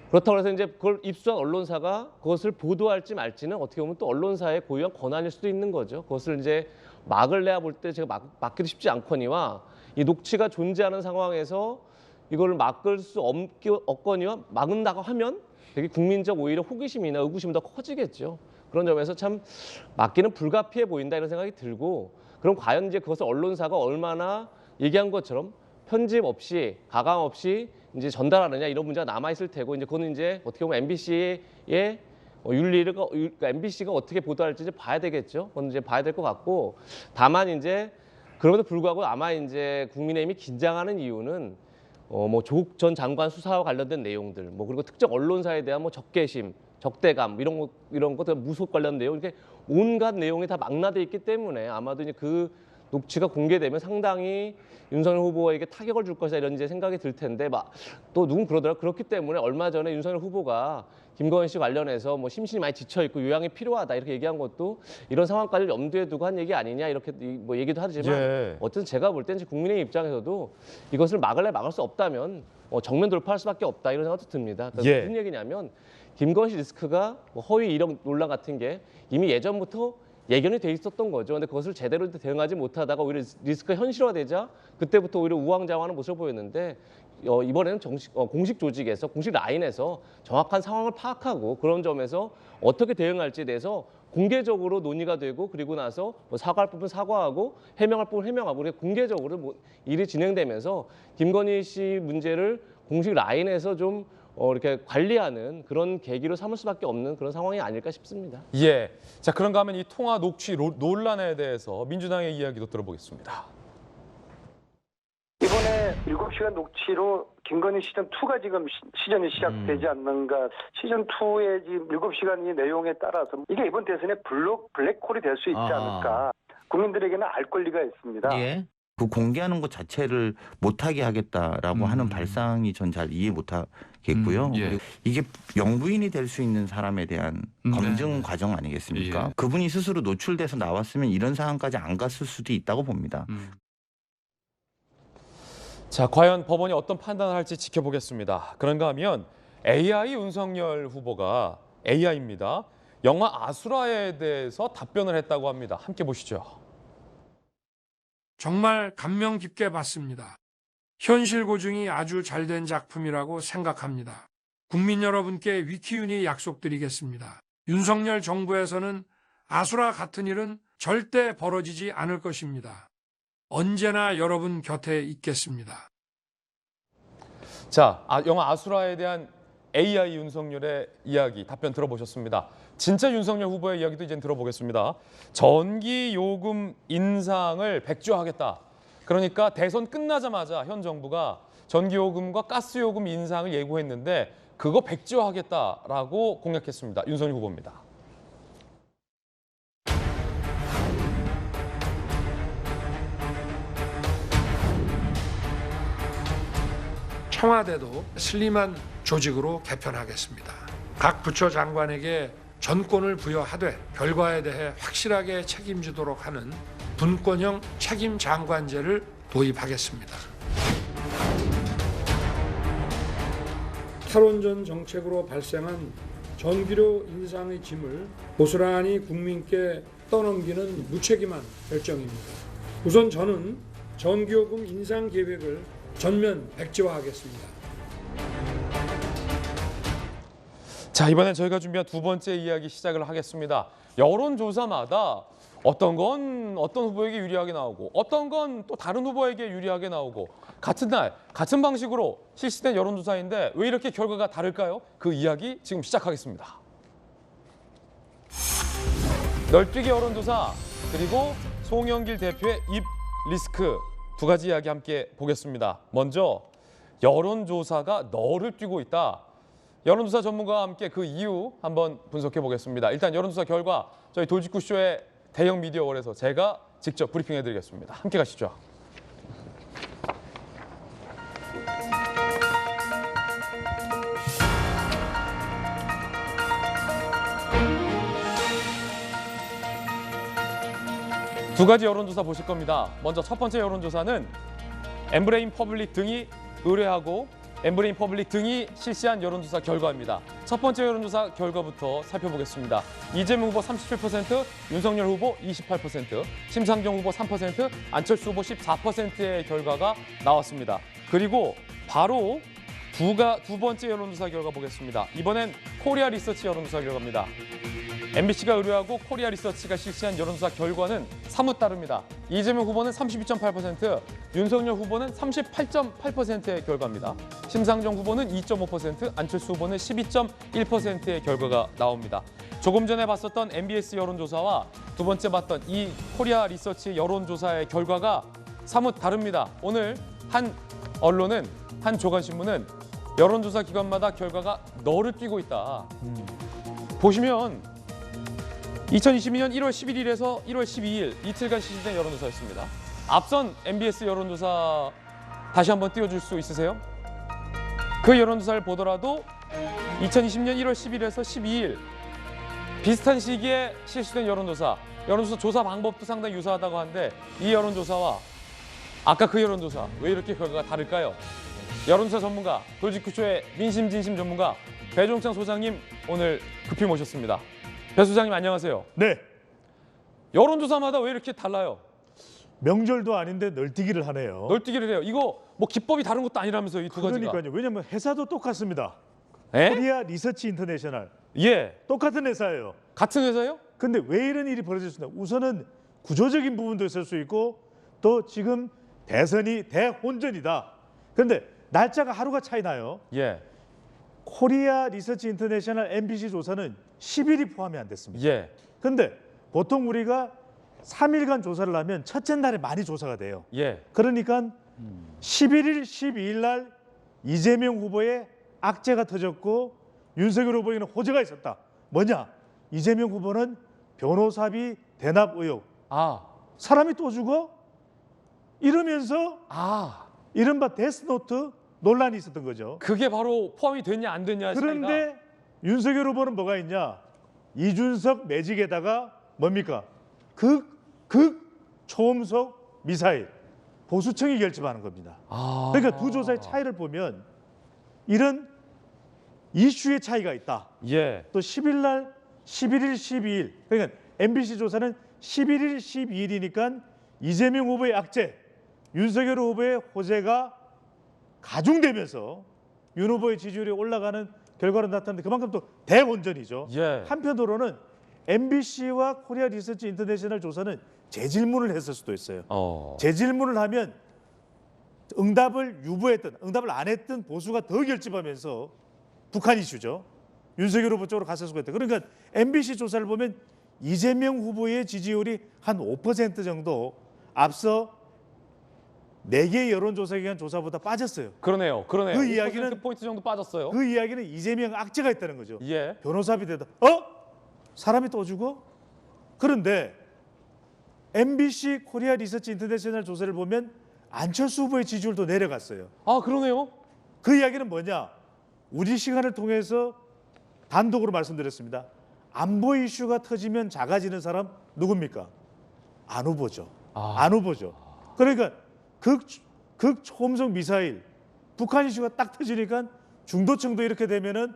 그렇다고 해서 이제 그걸 입수한 언론사가 그것을 보도할지 말지는 어떻게 보면 또 언론사의 고유한 권한일 수도 있는 거죠. 그것을 이제 막을래야 볼 때 제가 막기도 쉽지 않거니와 이 녹취가 존재하는 상황에서 이걸 막을 수 없거니와 막는다고 하면 되게 국민적 오히려 호기심이나 의구심이 더 커지겠죠. 그런 점에서 참 막기는 불가피해 보인다 이런 생각이 들고 그럼 과연 이제 그것을 언론사가 얼마나 얘기한 것처럼 편집 없이 가감 없이 이제 전달하느냐 이런 문제가 남아 있을 테고 이제 그거는 이제 어떻게 보면 MBC의 윤리를 그러니까 MBC가 어떻게 보도할지 이제 봐야 되겠죠. 그건 이제 봐야 될 것 같고 다만 이제 그럼에도 불구하고 아마 이제 국민의힘이 긴장하는 이유는 뭐 조국 전 장관 수사와 관련된 내용들 뭐 그리고 특정 언론사에 대한 뭐 적개심, 적대감 이런 것들 무속 관련 내용 이렇게 온갖 내용이 다 망라돼 있기 때문에 아마도 이제 그 녹취가 공개되면 상당히 윤석열 후보에게 타격을 줄 것이다 이런 이제 생각이 들 텐데 또 누군 그러더라. 그렇기 때문에 얼마 전에 윤석열 후보가 김건희 씨 관련해서 뭐 심신이 많이 지쳐 있고 요양이 필요하다 이렇게 얘기한 것도 이런 상황까지 염두에 두고 한 얘기 아니냐 이렇게 뭐 얘기도 하지만 어쨌든 제가 볼 때는 국민의힘 입장에서도 이것을 막을 수 없다면 정면 돌파할 수밖에 없다 이런 생각도 듭니다. 그러니까 무슨 얘기냐면 김건희 씨 리스크가 뭐 허위 이력 논란 같은 게 이미 예전부터 예견이 돼 있었던 거죠. 근데 그것을 제대로 대응하지 못하다가 오히려 리스크가 현실화되자 그때부터 오히려 우왕좌왕하는 모습을 보였는데 이번에는 공식 조직에서 공식 라인에서 정확한 상황을 파악하고 그런 점에서 어떻게 대응할지에 대해서 공개적으로 논의가 되고 그리고 나서 뭐 사과할 부분 사과하고 해명할 부분 해명하고 그렇게 공개적으로 일이 진행되면서 김건희 씨 문제를 공식 라인에서 좀 이렇게 관리하는 그런 계기로 삼을 수밖에 없는 그런 상황이 아닐까 싶습니다. 자, 그런가 하면 이 통화 녹취 논란에 대해서 민주당의 이야기도 들어보겠습니다. 이번에 때문에 7시간 녹취로 김건희 시즌2가 지금 시즌이 시작되지 않는가. 시즌2의 지금 7시간 이 내용에 따라서 이게 이번 대선에 블랙홀이 될 수 있지 않을까. 국민들에게는 알 권리가 있습니다. 그 공개하는 것 자체를 못하게 하겠다라고 하는 발상이 전 잘 이해 못하겠고요. 그리고 이게 영부인이 될 수 있는 사람에 대한 검증 과정 아니겠습니까? 그분이 스스로 노출돼서 나왔으면 이런 상황까지 안 갔을 수도 있다고 봅니다. 자, 과연 법원이 어떤 판단을 할지 지켜보겠습니다. 그런가 하면 AI 윤석열 후보가 AI입니다. 영화 아수라에 대해서 답변을 했다고 합니다. 함께 보시죠. 정말 감명 깊게 봤습니다. 현실 고증이 아주 잘된 작품이라고 생각합니다. 국민 여러분께 위키윤이 약속드리겠습니다. 윤석열 정부에서는 아수라 같은 일은 절대 벌어지지 않을 것입니다. 언제나 여러분 곁에 있겠습니다. 자, 영화 아수라에 대한 AI 윤석열의 이야기 답변 들어보셨습니다. 진짜 윤석열 후보의 이야기도 이제 들어보겠습니다. 전기 요금 인상을 백지화하겠다. 그러니까 대선 끝나자마자 현 정부가 전기 요금과 가스 요금 인상을 예고했는데 그거 백지화하겠다라고 공약했습니다. 윤석열 후보입니다. 청와대도 슬림한 조직으로 개편하겠습니다. 각 부처 장관에게 전권을 부여하되 결과에 대해 확실하게 책임지도록 하는 분권형 책임 장관제를 도입하겠습니다. 탈원전 정책으로 발생한 전기료 인상의 짐을 고스란히 국민께 떠넘기는 무책임한 결정입니다. 우선 저는 전기요금 인상 계획을 전면 백지화하겠습니다. 자, 이번엔 저희가 준비한 두 번째 이야기 시작을 하겠습니다. 여론조사마다 어떤 건 어떤 후보에게 유리하게 나오고 어떤 건 또 다른 후보에게 유리하게 나오고 같은 날, 같은 방식으로 실시된 여론조사인데 왜 이렇게 결과가 다를까요? 그 이야기 지금 시작하겠습니다. 널뛰기 여론조사 그리고 송영길 대표의 입 리스크 두 가지 이야기 함께 보겠습니다. 먼저 여론조사가 너를 뛰고 있다. 여론조사 전문가와 함께 그 이유 한번 분석해 보겠습니다. 일단 여론조사 결과 저희 돌직구쇼의 대형 미디어월에서 제가 직접 브리핑해 드리겠습니다. 함께 가시죠. 두 가지 여론조사 보실 겁니다. 먼저 첫 번째 여론조사는 엠브레인 퍼블릭 등이 의뢰하고 엠브레인 퍼블릭 등이 실시한 여론조사 결과입니다. 첫 번째 여론조사 결과부터 살펴보겠습니다. 이재명 후보 37%, 윤석열 후보 28%, 심상정 후보 3%, 안철수 후보 14%의 결과가 나왔습니다. 그리고 바로 두 번째 여론조사 결과 보겠습니다. 이번엔 코리아 리서치 여론조사 결과입니다. MBC가 의뢰하고 코리아 리서치가 실시한 여론조사 결과는 사뭇 다릅니다. 이재명 후보는 32.8%, 윤석열 후보는 38.8%의 결과입니다. 심상정 후보는 2.5%, 안철수 후보는 12.1%의 결과가 나옵니다. 조금 전에 봤었던 MBS 여론조사와 두 번째 봤던 이 코리아 리서치 여론조사의 결과가 사뭇 다릅니다. 오늘 한 언론은, 한 조간신문은 여론조사 기관마다 결과가 너를 뛰고 있다. 보시면 2022년 1월 11일에서 1월 12일 이틀간 실시된 여론조사였습니다. 앞선 MBS 여론조사 다시 한번 띄워줄 수 있으세요? 그 여론조사를 보더라도 2020년 1월 10일에서 12일 비슷한 시기에 실시된 여론조사 조사 방법도 상당히 유사하다고 하는데 이 여론조사와 아까 그 여론조사 왜 이렇게 결과가 다를까요? 여론조사 전문가, 돌직구쇼의 민심진심 전문가 배종찬 소장님 오늘 급히 모셨습니다. 배 소장님 안녕하세요. 네. 여론조사마다 왜 이렇게 달라요? 명절도 아닌데 널뛰기를 하네요. 널뛰기를 해요. 이거 뭐 기법이 다른 것도 아니라면서요, 이 두 가지가. 그러니까요. 왜냐면 회사도 똑같습니다. 에? 코리아 리서치 인터내셔널. 예. 똑같은 회사예요. 같은 회사요? 근데 왜 이런 일이 벌어졌습니까? 우선은 구조적인 부분도 있을 수 있고 또 지금 대선이 대혼전이다. 그런데 날짜가 하루가 차이 나요. 예. 코리아 리서치 인터내셔널 MBC 조사는 10일이 포함이 안 됐습니다. 예. 근데 보통 우리가 3일간 조사를 하면 첫째 날에 많이 조사가 돼요. 예. 그러니까 11일, 12일 날 이재명 후보의 악재가 터졌고 윤석열 후보에게는 호재가 있었다. 뭐냐? 이재명 후보는 변호사비 대납 의혹. 사람이 또 죽어? 이러면서 이른바 데스노트 논란이 있었던 거죠. 그게 바로 포함이 됐냐 안 됐냐 그런데 차이가. 윤석열 후보는 뭐가 있냐? 이준석 매직에다가 뭡니까? 초음속 미사일 보수청이 결집하는 겁니다. 그러니까 두 조사의 차이를 보면 이런 이슈의 차이가 있다. 예. 또 10일 날 11일, 12일 그러니까 MBC 조사는 11일, 12일이니까 이재명 후보의 악재, 윤석열 후보의 호재가 가중되면서 윤 후보의 지지율이 올라가는 결과로 나타났는데 그만큼 또 대혼전이죠. 예. 한편으로는 MBC와 코리아 리서치 인터내셔널 조사는 재질문을 했을 수도 있어요. 재질문을 하면 응답을 유보했던, 응답을 안 했던 보수가 더 결집하면서 북한 이슈죠. 윤석열 후보 쪽으로 갔을 수가 있다. 그러니까 MBC 조사를 보면 이재명 후보의 지지율이 한 5% 정도 앞서 4개 여론조사 기관 조사보다 빠졌어요. 그러네요. 그 이야기는 포인트 정도 빠졌어요. 그 이야기는 이재명 악재가 있다는 거죠. 예. 변호사비 되다. 사람이 또 죽어? 그런데 MBC 코리아 리서치 인터내셔널 조사를 보면 안철수 후보의 지지율도 내려갔어요. 그러네요. 그 이야기는 뭐냐? 우리 시간을 통해서 단독으로 말씀드렸습니다. 안보 이슈가 터지면 작아지는 사람 누굽니까? 안 후보죠. 안 후보죠. 그러니까 극초음속 미사일 북한 이슈가 딱 터지니까 중도층도 이렇게 되면은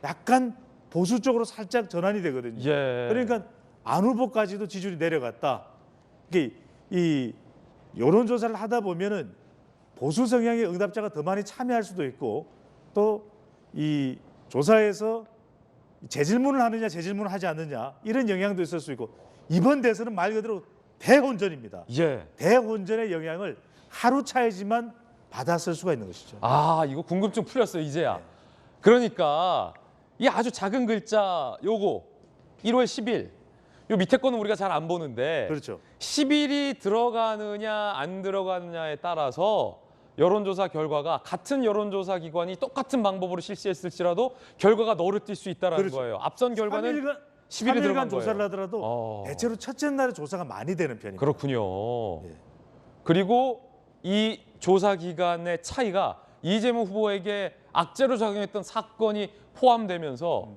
약간 보수 쪽으로 살짝 전환이 되거든요. 예. 그러니까 안 후보까지도 지지율이 내려갔다. 이 여론조사를 하다 보면은 보수 성향의 응답자가 더 많이 참여할 수도 있고 또 이 조사에서 재질문을 하느냐 재질문을 하지 않느냐 이런 영향도 있을 수 있고 이번 대선은 말 그대로 대혼전입니다. 예. 대혼전의 영향을 하루 차이지만 받았을 수가 있는 것이죠. 이거 궁금증 풀렸어요 이제야. 그러니까 이 아주 작은 글자 요거 1월 10일 요 밑에 거는 우리가 잘 안 보는데 그렇죠. 10일이 들어가느냐 안 들어가느냐에 따라서 여론조사 결과가 같은 여론조사 기관이 똑같은 방법으로 실시했을지라도 결과가 너를 뛸 수 있다는 그렇죠. 거예요. 앞선 결과는 10일이 들어간 거예요. 조사를 하더라도 대체로 첫째 날에 조사가 많이 되는 편입니다. 그렇군요. 그리고 이 조사 기간의 차이가 이재명 후보에게 악재로 작용했던 사건이 포함되면서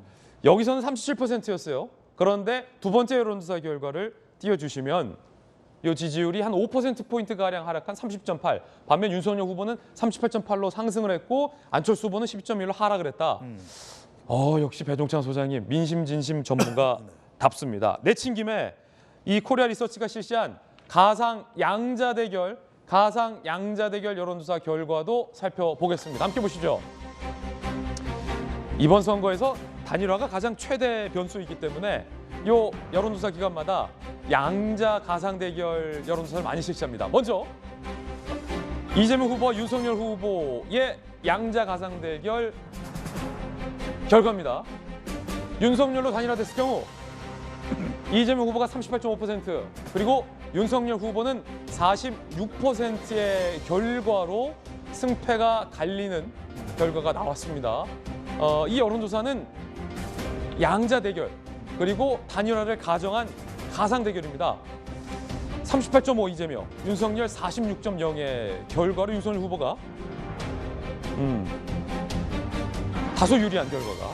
여기서는 37%였어요. 그런데 두 번째 여론조사 결과를 띄워주시면 이 지지율이 한 5%포인트가량 하락한 30.8. 반면 윤석열 후보는 38.8로 상승을 했고 안철수 후보는 12.1로 하락을 했다. 역시 배종찬 소장님 민심 진심 전문가답습니다. 내친 김에 이 코리아 리서치가 실시한 가상 양자 대결 여론조사 결과도 살펴보겠습니다. 함께 보시죠. 이번 선거에서 단일화가 가장 최대 변수이기 때문에 요 여론조사 기관마다 양자 가상 대결 여론조사를 많이 실시합니다. 먼저 이재명 후보와 윤석열 후보의 양자 가상 대결 결과입니다. 윤석열로 단일화됐을 경우 이재명 후보가 38.5% 그리고 윤석열 후보는 46%의 결과로 승패가 갈리는 결과가 나왔습니다. 이 여론조사는 양자 대결 그리고 단일화를 가정한 가상 대결입니다. 38.5 이재명, 윤석열 46.0의 결과로 윤석열 후보가 다소 유리한 결과가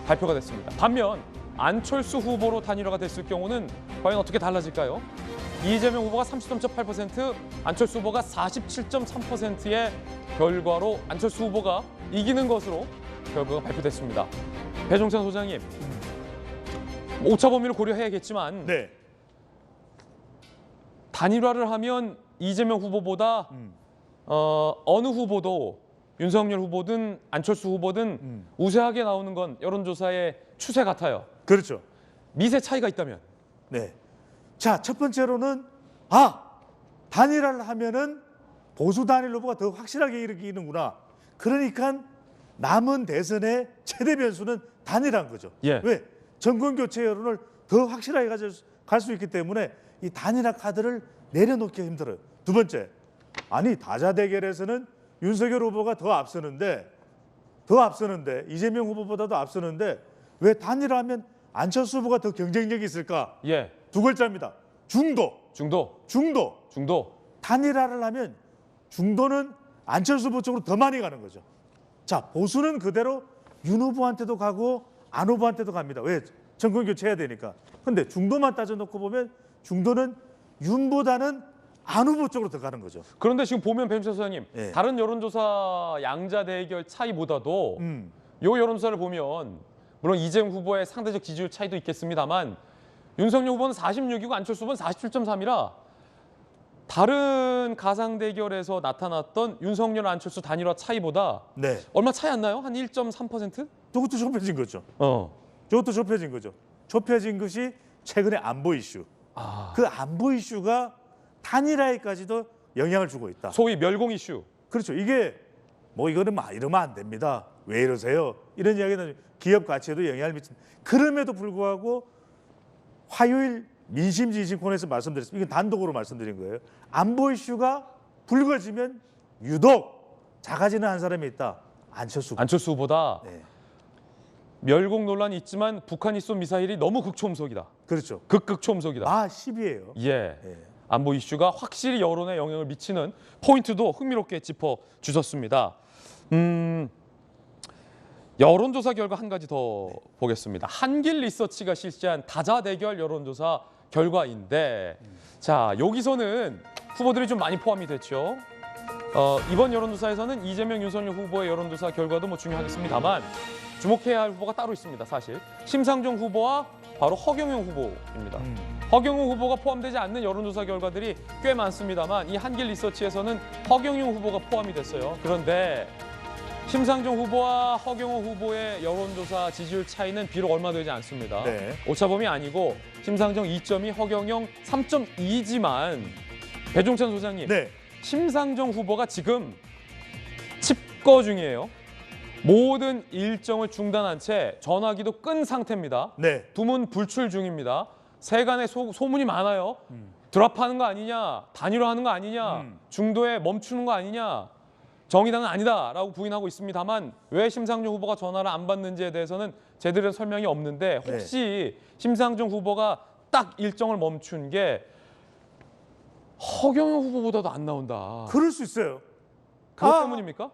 발표가 됐습니다. 반면 안철수 후보로 단일화가 됐을 경우는 과연 어떻게 달라질까요? 이재명 후보가 33.8%, 안철수 후보가 47.3%의 결과로 안철수 후보가 이기는 것으로 결과가 발표됐습니다. 배종찬 소장님, 오차 범위를 고려해야겠지만 단일화를 하면 이재명 후보보다 어느 후보도 윤석열 후보든 안철수 후보든 우세하게 나오는 건 여론조사의 추세 같아요. 그렇죠. 미세 차이가 있다면. 네. 자, 첫 번째로는 단일화를 하면은 보수 단일 후보가 더 확실하게 이기는구나. 그러니까 남은 대선의 최대 변수는 단일화인 거죠. 왜? 정권 교체 여론을 더 확실하게 갈 수 있기 때문에 이 단일화 카드를 내려놓기가 힘들어요. 두 번째, 아니 다자 대결에서는 윤석열 후보가 더 앞서는데 이재명 후보보다도 앞서는데 왜 단일화하면 안철수 후보가 더 경쟁력이 있을까? 예. 두 글자입니다. 중도. 단일화를 하면 중도는 안철수 후보 쪽으로 더 많이 가는 거죠. 자, 보수는 그대로 윤 후보한테도 가고 안 후보한테도 갑니다. 왜? 정권 교체해야 되니까. 근데 중도만 따져놓고 보면 중도는 윤보다는 안 후보 쪽으로 더 가는 거죠. 그런데 지금 보면 배종찬 소장님, 예. 다른 여론조사 양자 대결 차이보다도 요 여론조사를 보면 물론 이재명 후보의 상대적 지지율 차이도 있겠습니다만 윤석열 후보는 46이고 안철수 후보는 47.3이라 다른 가상 대결에서 나타났던 윤석열 안철수 단일화 차이보다 얼마 차이 안 나요? 한 1.3%? 저것도 좁혀진 거죠. 저것도 좁혀진 거죠. 좁혀진 것이 최근에 안보 이슈. 그 안보 이슈가 단일화에까지도 영향을 주고 있다. 소위 멸공 이슈. 그렇죠. 이게 뭐 이거는 이러면 안 됩니다. 왜 이러세요? 이런 이야기는 기업 가치에도 영향을 미친다. 그럼에도 불구하고 화요일 민심 지지층 코너에서 말씀드렸습니다. 이건 단독으로 말씀드린 거예요. 안보 이슈가 불거지면 유독 작아지는 한 사람이 있다. 안철수 후보다. 멸공 논란이 있지만 북한이 쏜 미사일이 너무 극초음속이다. 그렇죠. 극초음속이다. 10이에요. 예. 안보 이슈가 확실히 여론에 영향을 미치는 포인트도 흥미롭게 짚어주셨습니다. 여론조사 결과 한 가지 더 보겠습니다. 한길 리서치가 실시한 다자 대결 여론조사 결과인데 자, 여기서는 후보들이 좀 많이 포함이 됐죠. 이번 여론조사에서는 이재명, 윤석열 후보의 여론조사 결과도 뭐 중요하겠습니다만 주목해야 할 후보가 따로 있습니다. 사실 심상정 후보와 바로 허경영 후보입니다. 허경영 후보가 포함되지 않는 여론조사 결과들이 꽤 많습니다만 이 한길 리서치에서는 허경영 후보가 포함이 됐어요. 그런데 심상정 후보와 허경영 후보의 여론조사 지지율 차이는 비록 얼마 되지 않습니다. 오차범위 아니고 심상정 2.2, 허경영 3.2지만 배종찬 소장님, 심상정 후보가 지금 칩거 중이에요. 모든 일정을 중단한 채 전화기도 끈 상태입니다. 두문 불출 중입니다. 세간에 소문이 많아요. 드랍하는 거 아니냐, 단일화하는 거 아니냐, 중도에 멈추는 거 아니냐. 정의당은 아니다라고 부인하고 있습니다만 왜 심상정 후보가 전화를 안 받는지에 대해서는 제대로 설명이 없는데 혹시 심상정 후보가 딱 일정을 멈춘 게 허경영 후보보다도 안 나온다. 그럴 수 있어요. 그것 때문입니까?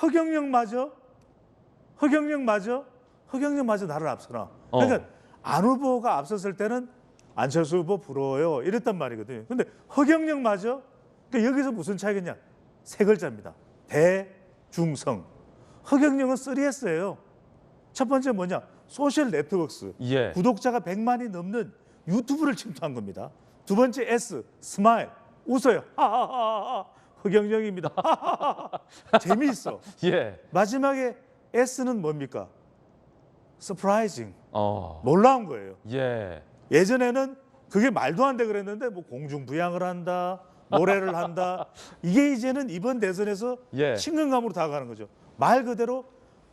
허경영 맞아? 허경영 맞아 나를 앞서나. 그러니까 안 후보가 앞섰을 때는 안철수 후보 부러워요 이랬단 말이거든요. 근데 허경영 맞아? 그러니까 여기서 무슨 차이겠냐? 세 글자입니다. 대중성. 허경영은 3S예요. 첫 번째 뭐냐? 소셜 네트워크스. 구독자가 100만이 넘는 유튜브를 침투한 겁니다. 두 번째 S, 스마일. 웃어요. 하하하하. 허경영입니다. 재미있어. 마지막에 S는 뭡니까? 서프라이징. 놀라운 거예요. 예전에는 그게 말도 안 돼 그랬는데 뭐 공중부양을 한다. 노래를 한다. 이게 이제는 이번 대선에서 친근감으로 다가가는 거죠. 말 그대로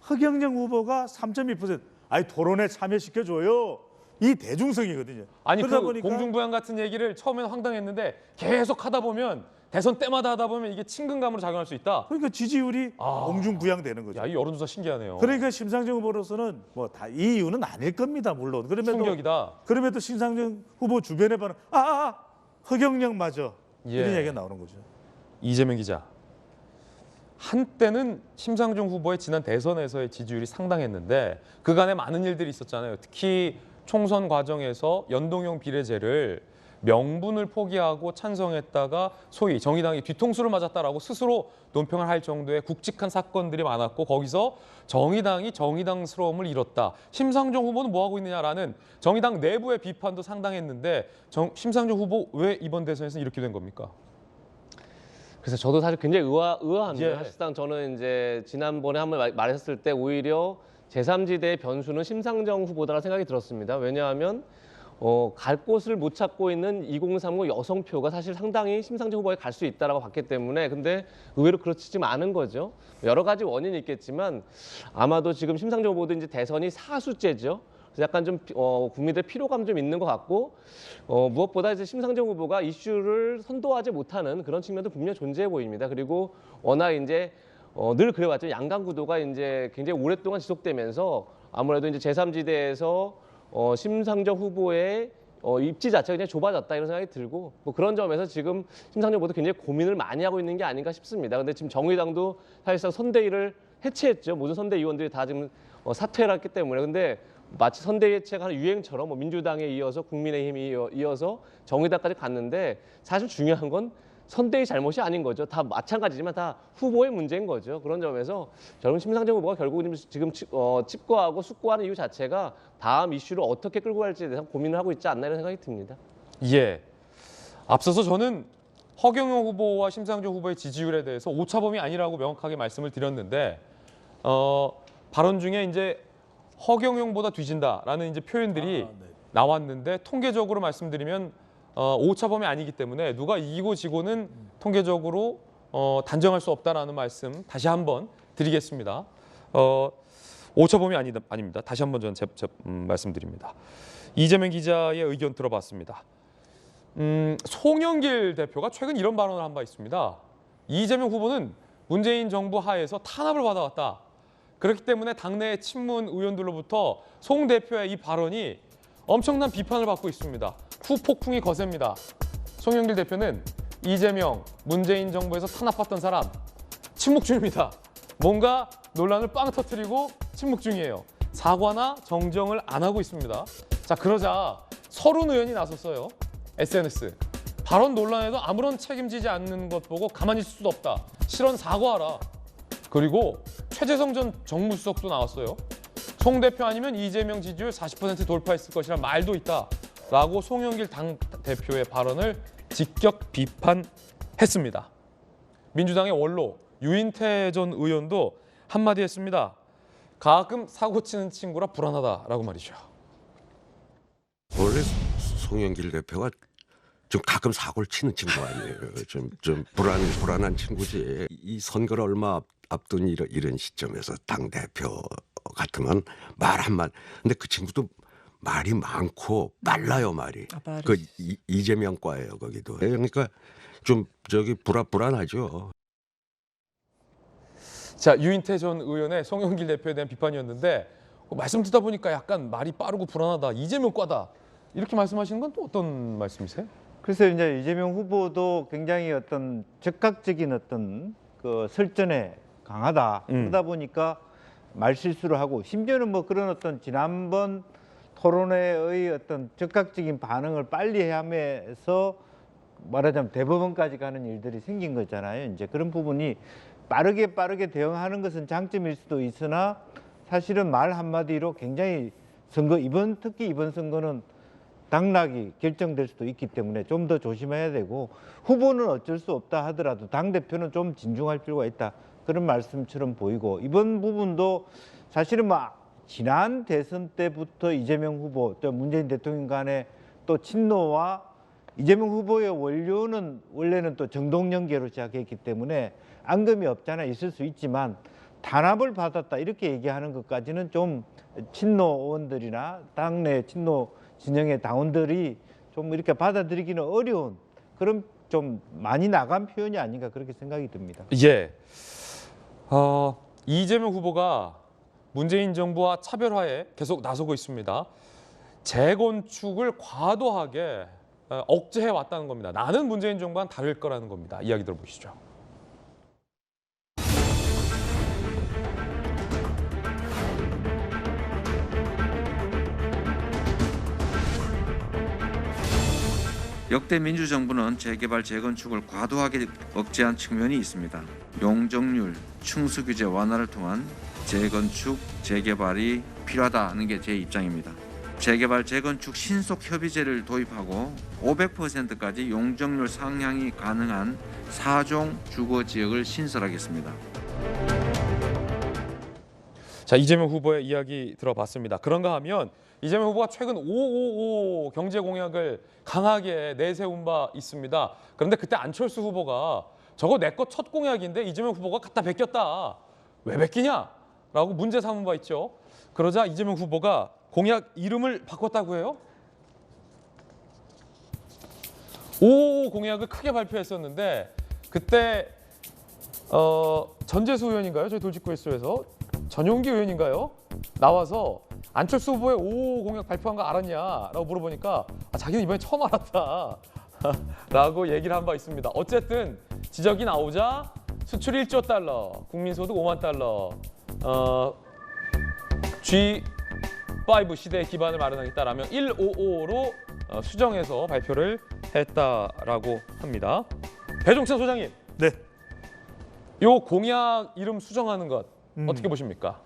허경영 후보가 3.2%. 아니 토론에 참여시켜줘요. 이 대중성이거든요. 아니 그러다 그 보니까 공중부양 같은 얘기를 처음에는 황당했는데 계속 하다 보면 대선 때마다 하다 보면 이게 친근감으로 작용할 수 있다. 그러니까 지지율이 공중부양되는 거죠. 야, 이 여론조사 신기하네요. 그러니까 심상정 후보로서는 뭐 다 이 이유는 아닐 겁니다. 물론. 충격이다. 그럼에도 심상정 후보 주변에 봐는 허경영 맞아. 이런 얘기가 나오는 거죠. 이재명 기자. 한때는 심상정 후보의 지난 대선에서의 지지율이 상당했는데 그간에 많은 일들이 있었잖아요. 특히 총선 과정에서 연동형 비례제를 명분을 포기하고 찬성했다가 소위 정의당이 뒤통수를 맞았다라고 스스로 논평을 할 정도의 굵직한 사건들이 많았고 거기서 정의당이 정의당스러움을 잃었다. 심상정 후보는 뭐하고 있느냐라는 정의당 내부의 비판도 상당했는데 심상정 후보 왜 이번 대선에서는 이렇게 된 겁니까? 그래서 저도 사실 굉장히 의아한데 사실상 저는 이제 지난번에 한번 말했을 때 오히려 제3지대의 변수는 심상정 후보다라는 생각이 들었습니다. 왜냐하면 갈 곳을 못 찾고 있는 2030 여성표가 사실 상당히 심상정 후보에 갈 수 있다라고 봤기 때문에 근데 의외로 그렇지 좀 않은 거죠. 여러 가지 원인이 있겠지만 아마도 지금 심상정 후보도 이제 대선이 4수째죠. 그래서 약간 좀 국민들 피로감 좀 있는 것 같고 무엇보다 이제 심상정 후보가 이슈를 선도하지 못하는 그런 측면도 분명히 존재해 보입니다. 그리고 워낙 이제 늘 그래왔죠. 양강 구도가 이제 굉장히 오랫동안 지속되면서 아무래도 이제 제3지대에서 심상정 후보의 입지 자체가 그냥 좁아졌다 이런 생각이 들고 뭐 그런 점에서 지금 심상정 후보도 굉장히 고민을 많이 하고 있는 게 아닌가 싶습니다. 근데 지금 정의당도 사실상 선대위를 해체했죠. 모든 선대 위원들이 다 지금 사퇴를 했기 때문에. 근데 마치 선대위 해체가 하는 유행처럼 뭐 민주당에 이어서 국민의힘이 이어서 정의당까지 갔는데 사실 중요한 건 선대위 잘못이 아닌 거죠. 다 마찬가지지만 다 후보의 문제인 거죠. 그런 점에서 저는 심상정 후보가 결국은 지금 칩거하고 숙고하는 이유 자체가 다음 이슈를 어떻게 끌고 갈지에 대해서 고민을 하고 있지 않나 이런 생각이 듭니다. 예. 앞서서 저는 허경영 후보와 심상정 후보의 지지율에 대해서 오차범위 아니라고 명확하게 말씀을 드렸는데 발언 중에 이제 허경영보다 뒤진다라는 이제 표현들이 나왔는데 통계적으로 말씀드리면 오차범위 아니기 때문에 누가 이기고 지고는 통계적으로 단정할 수 없다라는 말씀 다시 한번 드리겠습니다. 오차범위 아닙니다. 다시 한번 저는 말씀드립니다. 이재명 기자의 의견 들어봤습니다. 송영길 대표가 최근 이런 발언을 한 바 있습니다. 이재명 후보는 문재인 정부 하에서 탄압을 받아왔다. 그렇기 때문에 당내 친문 의원들로부터 송 대표의 이 발언이 엄청난 비판을 받고 있습니다. 후폭풍이 거셉니다. 송영길 대표는 이재명, 문재인 정부에서 탄압받던 사람 침묵 중입니다. 뭔가 논란을 빵 터뜨리고 침묵 중이에요. 사과나 정정을 안 하고 있습니다. 자, 그러자 서른 의원이 나섰어요. SNS. 발언 논란에도 아무런 책임지지 않는 것 보고 가만히 있을 수도 없다. 실언 사과하라. 그리고 최재성 전 정무수석도 나왔어요. 송 대표 아니면 이재명 지지율 40% 돌파했을 것이란 말도 있다. 라고 송영길 당대표의 발언을 직격 비판했습니다. 민주당의 원로 유인태 전 의원도 한마디 했습니다. 가끔 사고치는 친구라 불안하다라고 말이죠. 원래 송영길 대표가 좀 가끔 사고를 치는 친구 아니에요. 좀 불안한 친구지. 이 선거를 얼마 앞둔 이런 시점에서 당 대표 같으면 말 한마디. 근데 그 친구도 말이 많고 빨라요 말이. 그 이재명과예요 거기도. 그러니까 좀 불안하죠. 자, 유인태 전 의원의 송영길 대표에 대한 비판이었는데 말씀 듣다 보니까 약간 말이 빠르고 불안하다. 이재명과다. 이렇게 말씀하시는 건 또 어떤 말씀이세요? 그래서 이제 이재명 후보도 굉장히 어떤 적극적인 어떤 그 설전에 강하다. 그러다 보니까 말실수를 하고 심지어는 뭐 그런 어떤 지난번 토론회의 어떤 적극적인 반응을 빨리 해야 하면서 말하자면 대법원까지 가는 일들이 생긴 거잖아요. 이제 그런 부분이 빠르게 대응하는 것은 장점일 수도 있으나 사실은 말 한마디로 굉장히 특히 이번 선거는 당락이 결정될 수도 있기 때문에 좀 더 조심해야 되고 후보는 어쩔 수 없다 하더라도 당대표는 좀 진중할 필요가 있다. 그런 말씀처럼 보이고 이번 부분도 사실은 지난 대선 때부터 이재명 후보 또 문재인 대통령 간의 또 친노와 이재명 후보의 원래는 또 정동연계로 시작했기 때문에 앙금이 없잖아 있을 수 있지만 탄압을 받았다 이렇게 얘기하는 것까지는 좀 친노 의원들이나 당내 친노 진영의 당원들이 좀 이렇게 받아들이기는 어려운 그런 좀 많이 나간 표현이 아닌가 그렇게 생각이 듭니다. 예. 이재명 후보가 문재인 정부와 차별화에 계속 나서고 있습니다. 재건축을 과도하게 억제해 왔다는 겁니다. 나는 문재인 정부와는 다를 거라는 겁니다. 이야기 들어보시죠. 역대 민주정부는 재개발, 재건축을 과도하게 억제한 측면이 있습니다. 용적률, 충수 규제 완화를 통한 재건축, 재개발이 필요하다는 게 제 입장입니다. 재개발, 재건축 신속 협의제를 도입하고 500%까지 용적률 상향이 가능한 4종 주거 지역을 신설하겠습니다. 자, 이재명 후보의 이야기 들어봤습니다. 그런가 하면 이재명 후보가 최근 555 경제 공약을 강하게 내세운 바 있습니다. 그런데 그때 안철수 후보가 저거 내 거 첫 공약인데 이재명 후보가 갖다 베꼈다. 왜 베끼냐? 라고 문제 삼은 바 있죠. 그러자 이재명 후보가 공약 이름을 바꿨다고 해요? 5 공약을 크게 발표했었는데 그때 전재수 의원인가요? 저희 돌직구에서에서 전용기 의원인가요? 나와서 안철수 후보의 5 공약 발표한 거 알았냐라고 물어보니까 자기는 이번에 처음 알았다 라고 얘기를 한 바 있습니다. 어쨌든 지적이 나오자 수출 1조 달러, 국민소득 5만 달러, G5 시대의 기반을 마련하겠다라며 155로 수정해서 발표를 했다라고 합니다. 배종찬 소장님. 네. 요 공약 이름 수정하는 것 어떻게 보십니까?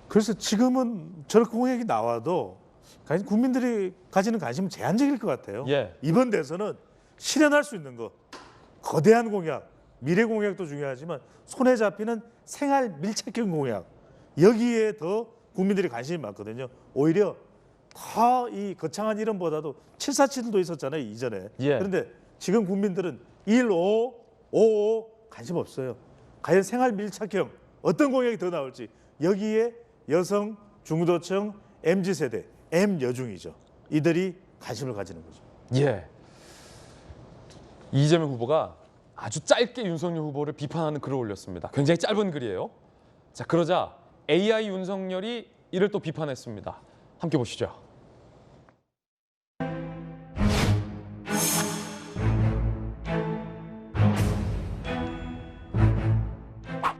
그래서 지금은 저렇게 공약이 나와도 국민들이 가지는 관심은 제한적일 것 같아요. 예. 이번 대선은 실현할 수 있는 것, 거대한 공약, 미래 공약도 중요하지만 손에 잡히는 생활 밀착형 공약, 여기에 더 국민들이 관심이 많거든요. 오히려 더 이 거창한 이름보다도 747도 있었잖아요, 이전에. 예. 그런데 지금 국민들은 15, 55 관심 없어요. 과연 생활 밀착형 어떤 공약이 더 나올지, 여기에 여성, 중도층, MZ세대, M여중이죠. 이들이 관심을 가지는 거죠. 예. 이재명 후보가 아주 짧게 윤석열 후보를 비판하는 글을 올렸습니다. 굉장히 짧은 글이에요. 자, 그러자 AI 윤석열이 이를 또 비판했습니다. 함께 보시죠.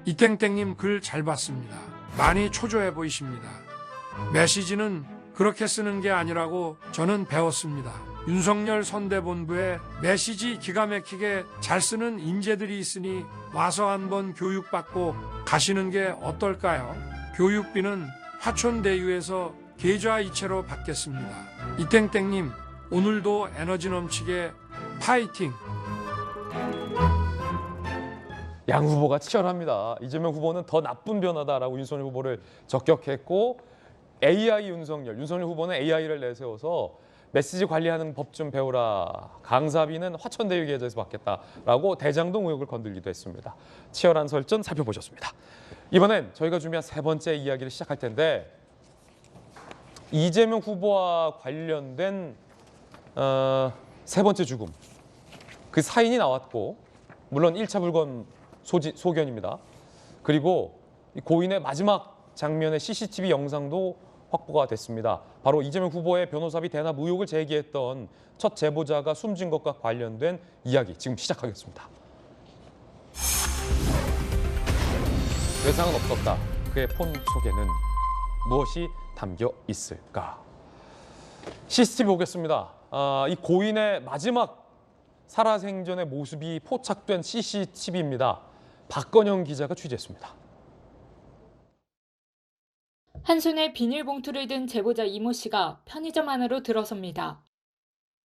이땡땡님 글 잘 봤습니다. 많이 초조해 보이십니다. 메시지는 그렇게 쓰는 게 아니라고 저는 배웠습니다. 윤석열 선대본부에 메시지 기가 막히게 잘 쓰는 인재들이 있으니 와서 한번 교육받고 가시는 게 어떨까요? 교육비는 화촌대유에서 계좌이체로 받겠습니다. 이땡땡님, 오늘도 에너지 넘치게 파이팅! 양 후보가 치열합니다. 이재명 후보는 더 나쁜 변화다라고 윤석열 후보를 적격했고 AI 윤석열 후보는 AI를 내세워서 메시지 관리하는 법 좀 배우라. 강사비는 화천대유 계좌에서 받겠다라고 대장동 의혹을 건들기도 했습니다. 치열한 설전 살펴보셨습니다. 이번엔 저희가 준비한 세 번째 이야기를 시작할 텐데 이재명 후보와 관련된 세 번째 죽음. 그 사인이 나왔고 물론 1차 불건 소견입니다. 그리고 고인의 마지막 장면의 CCTV 영상도 확보가 됐습니다. 바로 이재명 후보의 변호사비 대납 의혹을 제기했던 첫 제보자가 숨진 것과 관련된 이야기 지금 시작하겠습니다. 외상은 없었다. 그의 폰 속에는 무엇이 담겨 있을까? CCTV 보겠습니다. 이 고인의 마지막 살아생전의 모습이 포착된 CCTV입니다. 박건영 기자가 취재했습니다. 한 손에 비닐봉투를 든 제보자 이모 씨가 편의점 안으로 들어섭니다.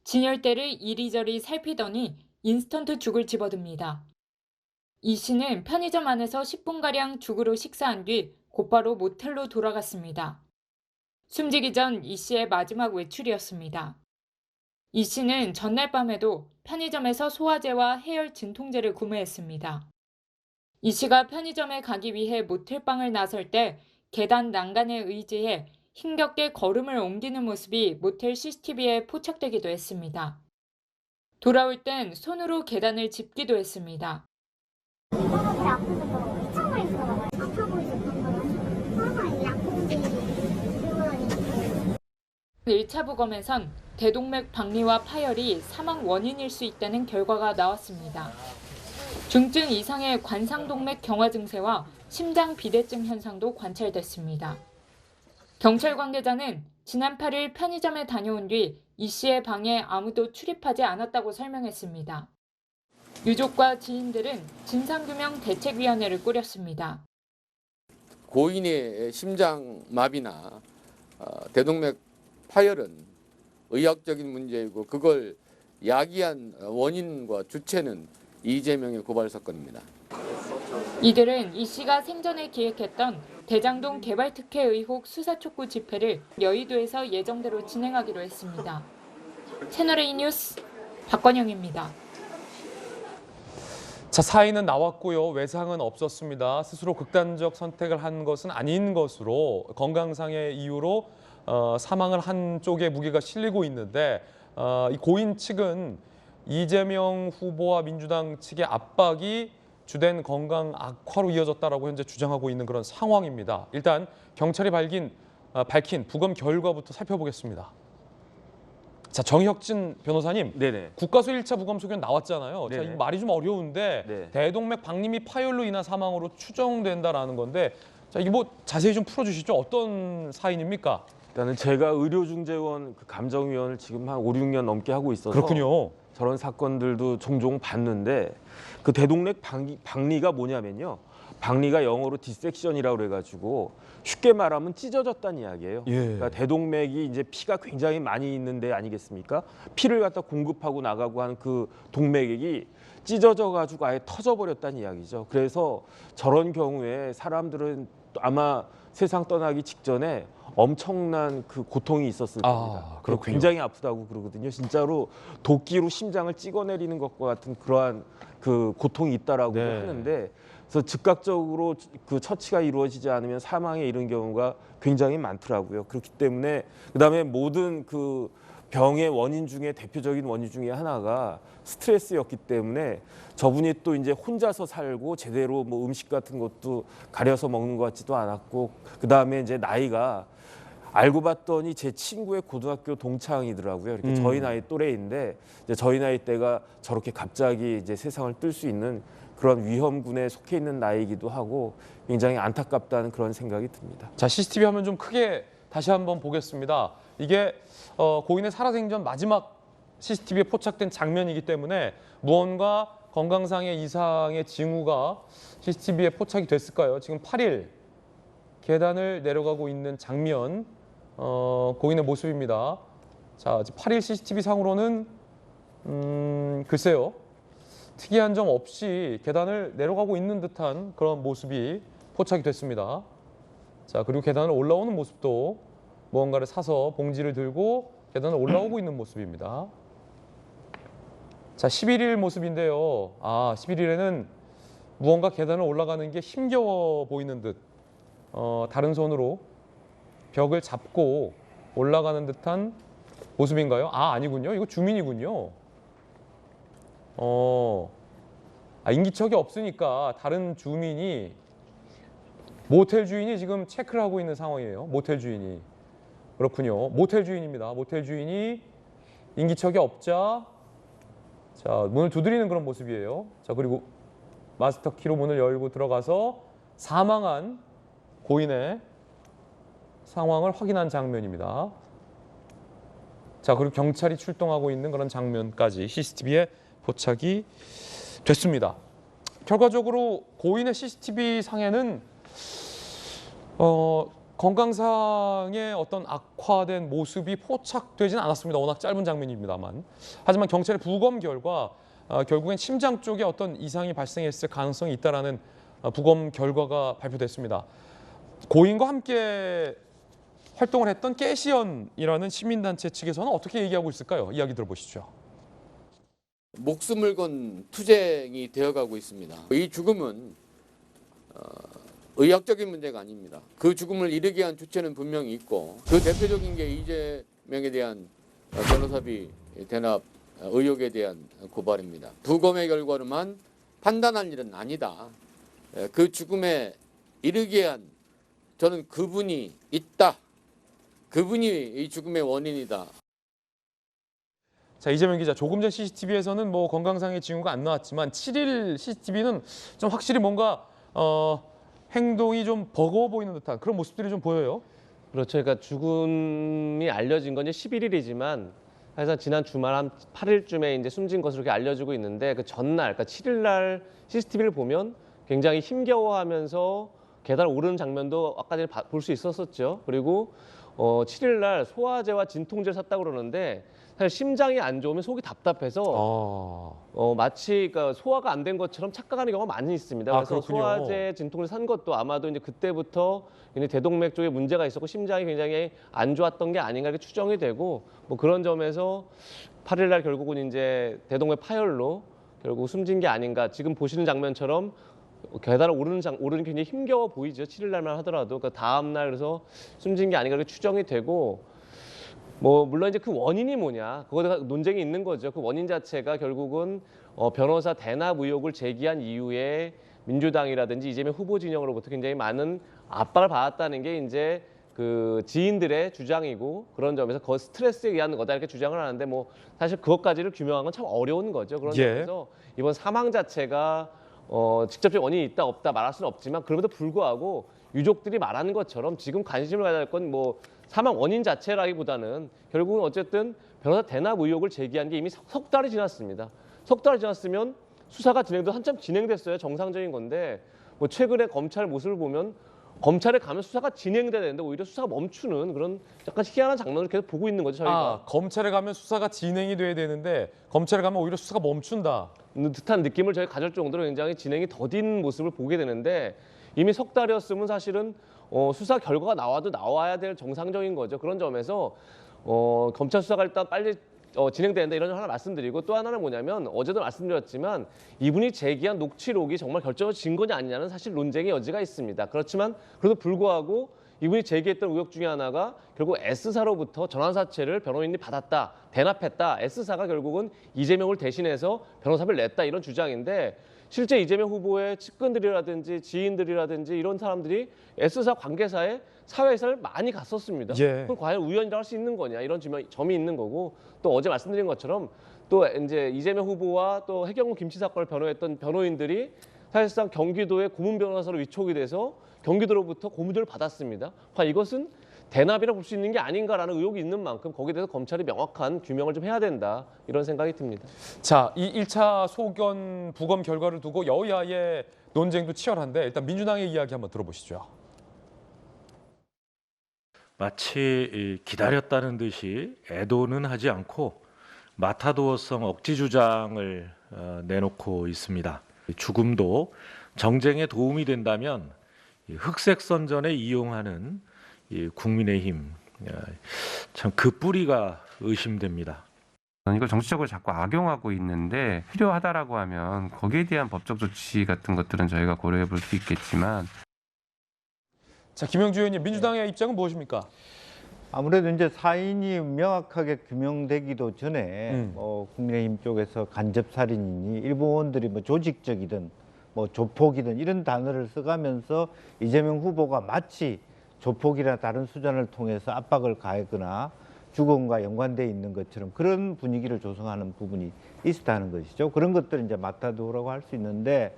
진열대를 이리저리 살피더니 인스턴트 죽을 집어듭니다. 이 씨는 편의점 안에서 10분가량 죽으로 식사한 뒤 곧바로 모텔로 돌아갔습니다. 숨지기 전 이 씨의 마지막 외출이었습니다. 이 씨는 전날 밤에도 편의점에서 소화제와 해열 진통제를 구매했습니다. 이 씨가 편의점에 가기 위해 모텔방을 나설 때 계단 난간에 의지해 힘겹게 걸음을 옮기는 모습이 모텔 CCTV에 포착되기도 했습니다. 돌아올 땐 손으로 계단을 짚기도 했습니다. 1차 부검에선 대동맥 박리와 파열이 사망 원인일 수 있다는 결과가 나왔습니다. 중증 이상의 관상동맥 경화 증세와 심장 비대증 현상도 관찰됐습니다. 경찰 관계자는 지난 8일 편의점에 다녀온 뒤 이 씨의 방에 아무도 출입하지 않았다고 설명했습니다. 유족과 지인들은 진상규명 대책위원회를 꾸렸습니다. 고인의 심장마비나 대동맥 파열은 의학적인 문제이고 그걸 야기한 원인과 주체는 이재명의 고발 사건입니다. 이들은 이 씨가 생전에 기획했던 대장동 개발특혜 의혹 수사 촉구 집회를 여의도에서 예정대로 진행하기로 했습니다. 채널A 뉴스 박건영입니다. 자, 사인은 나왔고요. 외상은 없었습니다. 스스로 극단적 선택을 한 것은 아닌 것으로 건강상의 이유로 사망을 한 쪽에 무게가 실리고 있는데 이 고인 측은 이재명 후보와 민주당 측의 압박이 주된 건강 악화로 이어졌다라고 현재 주장하고 있는 그런 상황입니다. 일단 경찰이 밝힌 부검 결과부터 살펴보겠습니다. 자, 정혁진 변호사님, 네네. 국가수 1차 부검 소견 나왔잖아요. 자, 이 말이 좀 어려운데 네. 대동맥 박리 및 파열로 인한 사망으로 추정된다라는 건데, 자, 이거 뭐 자세히 좀 풀어주시죠. 어떤 사인입니까? 일단은 제가 의료중재원 그 감정위원을 지금 한 5, 6년 넘게 하고 있어서 그렇군요. 저런 사건들도 종종 봤는데 그 대동맥 박리가 뭐냐면요. 박리가 영어로 디섹션이라고 그래가지고 쉽게 말하면 찢어졌다는 이야기예요. 예. 그러니까 대동맥이 이제 피가 굉장히 많이 있는데 아니겠습니까? 피를 갖다 공급하고 나가고 하는 그 동맥이 찢어져가지고 아예 터져버렸다는 이야기죠. 그래서 저런 경우에 사람들은 아마 세상 떠나기 직전에 엄청난 그 고통이 있었을 겁니다. 그렇군요. 굉장히 아프다고 그러거든요. 진짜로 도끼로 심장을 찍어내리는 것과 같은 그러한 그 고통이 있다라고 네. 하는데, 그래서 즉각적으로 그 처치가 이루어지지 않으면 사망에 이른 경우가 굉장히 많더라고요. 그렇기 때문에 그다음에 모든 그 병의 원인 중에 대표적인 원인 중에 하나가 스트레스였기 때문에 저분이 또 이제 혼자서 살고 제대로 뭐 음식 같은 것도 가려서 먹는 것 같지도 않았고, 그다음에 이제 나이가 알고 봤더니 제 친구의 고등학교 동창이더라고요. 이렇게 저희 나이 또래인데 이제 저희 나이 때가 저렇게 갑자기 이제 세상을 뜰 수 있는 그런 위험군에 속해 있는 나이이기도 하고 굉장히 안타깝다는 그런 생각이 듭니다. 자, CCTV 화면 좀 크게 다시 한번 보겠습니다. 이게 고인의 살아생전 마지막 CCTV에 포착된 장면이기 때문에 무언가 건강상의 이상의 징후가 CCTV에 포착이 됐을까요? 지금 8일 계단을 내려가고 있는 장면, 고인의 모습입니다. 자, 8일 CCTV 상으로는 글쎄요. 특이한 점 없이 계단을 내려가고 있는 듯한 그런 모습이 포착이 됐습니다. 자, 그리고 계단을 올라오는 모습도 무언가를 사서 봉지를 들고 계단을 올라오고 있는 모습입니다. 자, 11일 모습인데요. 11일에는 무언가 계단을 올라가는 게 힘겨워 보이는 듯 다른 손으로 벽을 잡고 올라가는 듯한 모습인가요? 아니군요. 이거 주민이군요. 인기척이 없으니까 다른 주민이, 모텔 주인이 지금 체크를 하고 있는 상황이에요. 모텔 주인이. 그렇군요. 모텔 주인입니다. 모텔 주인이 인기척이 없자 자, 문을 두드리는 그런 모습이에요. 자, 그리고 마스터 키로 문을 열고 들어가서 사망한 고인의 상황을 확인한 장면입니다. 자, 그리고 경찰이 출동하고 있는 그런 장면까지 CCTV에 포착이 됐습니다. 결과적으로 고인의 CCTV 상에는 건강상의 어떤 악화된 모습이 포착되지는 않았습니다. 워낙 짧은 장면입니다만. 하지만 경찰의 부검 결과 결국엔 심장 쪽에 어떤 이상이 발생했을 가능성이 있다라는 부검 결과가 발표됐습니다. 고인과 함께 활동을 했던 깨시연이라는 시민단체 측에서는 어떻게 얘기하고 있을까요? 이야기 들어보시죠. 목숨을 건 투쟁이 되어가고 있습니다. 이 죽음은 의학적인 문제가 아닙니다. 그 죽음을 이르게 한 주체는 분명히 있고, 그 대표적인 게 이재명에 대한 변호사비 대납 의혹에 대한 고발입니다. 부검의 결과로만 판단할 일은 아니다. 그 죽음에 이르게 한 저는 그분이 있다. 그분이 이 죽음의 원인이다. 자, 이재명 기자, 조금 전 CCTV에서는 뭐 건강상의 징후가 안 나왔지만 7일 CCTV는 좀 확실히 뭔가 행동이 좀 버거워 보이는 듯한 그런 모습들이 좀 보여요. 그렇죠. 그러니까 죽음이 알려진 건 이제 11일이지만 사실상 지난 주말 한 8일쯤에 이제 숨진 것으로 이렇게 알려지고 있는데, 그 전날, 그러니까 7일 날 CCTV를 보면 굉장히 힘겨워하면서 계단 오르는 장면도 아까 전에 볼 수 있었었죠. 그리고 7일 날 소화제와 진통제를 샀다고 그러는데, 사실 심장이 안 좋으면 속이 답답해서 마치 그러니까 소화가 안 된 것처럼 착각하는 경우가 많이 있습니다. 그래서 소화제, 진통제 산 것도 아마도 이제 그때부터 대동맥 쪽에 문제가 있었고 심장이 굉장히 안 좋았던 게 아닌가 이렇게 추정이 되고, 뭐 그런 점에서 8일 날 결국은 이제 대동맥 파열로 결국 숨진 게 아닌가. 지금 보시는 장면처럼 계단을 오르는 굉장히 힘겨워 보이죠. 7일 날만 하더라도 그 다음 날 그래서 숨진 게 아닌가 이렇게 추정이 되고 뭐 물론 이제 그 원인이 뭐냐 그거가 논쟁이 있는 거죠. 그 원인 자체가 결국은 변호사 대납 의혹을 제기한 이후에 민주당이라든지 이재명 후보 진영으로부터 굉장히 많은 압박을 받았다는 게 이제 그 지인들의 주장이고 그런 점에서 그 스트레스에 의한 거다 이렇게 주장을 하는데 뭐 사실 그것까지를 규명하는 건 참 어려운 거죠. 그런 점에서 이번 사망 자체가 직접적인 원인이 있다 없다 말할 수는 없지만 그럼에도 불구하고 유족들이 말하는 것처럼 지금 관심을 가져야 할 건 뭐 사망 원인 자체라기보다는 결국은 어쨌든 변호사 대납 의혹을 제기한 게 이미 석 달이 지났습니다. 석 달이 지났으면 수사가 한참 진행됐어요. 정상적인 건데 뭐 최근에 검찰 모습을 보면 검찰에 가면 수사가 진행돼야 되는데 오히려 수사가 멈추는 그런 약간 희한한 장면을 계속 보고 있는 거죠. 저희가. 검찰에 가면 수사가 진행이 돼야 되는데 검찰에 가면 오히려 수사가 멈춘다. 듯한 느낌을 저희 가질 정도로 굉장히 진행이 더딘 모습을 보게 되는데 이미 석 달이었으면 사실은 수사 결과가 나와야 될 정상적인 거죠. 그런 점에서 검찰 수사가 일단 빨리 진행된다 이런 점 하나 말씀드리고 또 하나는 뭐냐면 어제도 말씀드렸지만 이분이 제기한 녹취록이 정말 결정적 증거냐 아니냐는 사실 논쟁의 여지가 있습니다. 그렇지만 그래도 불구하고 이분이 제기했던 의혹 중에 하나가 결국 S사로부터 전환사채를 변호인이 받았다, 대납했다. S사가 결국은 이재명을 대신해서 변호사비를 냈다 이런 주장인데 실제 이재명 후보의 측근들이라든지 지인들이라든지 이런 사람들이 S사 관계사에 사회에서 많이 갔었습니다. 그럼 과연 우연이라고 할 수 있는 거냐 이런 점이 있는 거고 또 어제 말씀드린 것처럼 또 이제 이재명 후보와 또 해경호 김치 사건을 변호했던 변호인들이 사실상 경기도의 고문 변호사로 위촉이 돼서 경기도로부터 고무줄을 받았습니다. 이것은 대납이라 볼 수 있는 게 아닌가라는 의혹이 있는 만큼 거기에 대해서 검찰이 명확한 규명을 좀 해야 된다 이런 생각이 듭니다. 자, 이 1차 소견 부검 결과를 두고 여야의 논쟁도 치열한데 일단 민주당의 이야기 한번 들어보시죠. 마치 기다렸다는 듯이 애도는 하지 않고 마타도어성 억지 주장을 내놓고 있습니다. 죽음도 정쟁에 도움이 된다면 흑색 선전에 이용하는 국민의힘 참 그 뿌리가 의심됩니다. 이걸 정치적으로 자꾸 악용하고 있는데 필요하다라고 하면 거기에 대한 법적 조치 같은 것들은 저희가 고려해 볼 수 있겠지만 자, 김영주 의원님 민주당의 입장은 무엇입니까? 아무래도 이제 사인이 명확하게 규명되기도 전에 국민의힘 쪽에서 간접살인이니 일부 의원들이 뭐 조직적이든 뭐 조폭이든 이런 단어를 써가면서 이재명 후보가 마치 조폭이나 다른 수단을 통해서 압박을 가하거나 주검과 연관되어 있는 것처럼 그런 분위기를 조성하는 부분이 있었다는 것이죠. 그런 것들을 이제 마타도라고 할 수 있는데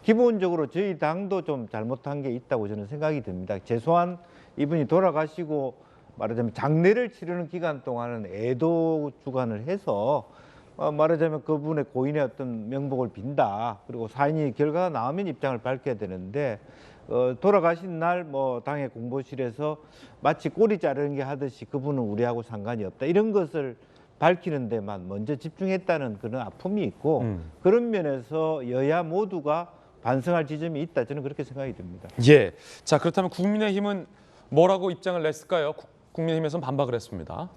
기본적으로 저희 당도 좀 잘못한 게 있다고 저는 생각이 듭니다. 최소한 이분이 돌아가시고 말하자면 장례를 치르는 기간 동안은 애도 주간을 해서 말하자면 그분의 고인의 어떤 명복을 빈다. 그리고 사인이 결과가 나오면 입장을 밝혀야 되는데 돌아가신 날 뭐 당의 공보실에서 마치 꼬리 자르는 게 하듯이 그분은 우리하고 상관이 없다. 이런 것을 밝히는 데만 먼저 집중했다는 그런 아픔이 있고 그런 면에서 여야 모두가 반성할 지점이 있다. 저는 그렇게 생각이 듭니다. 예. 자, 그렇다면 국민의힘은 뭐라고 입장을 냈을까요? 국민의힘에서는 반박을 했습니다.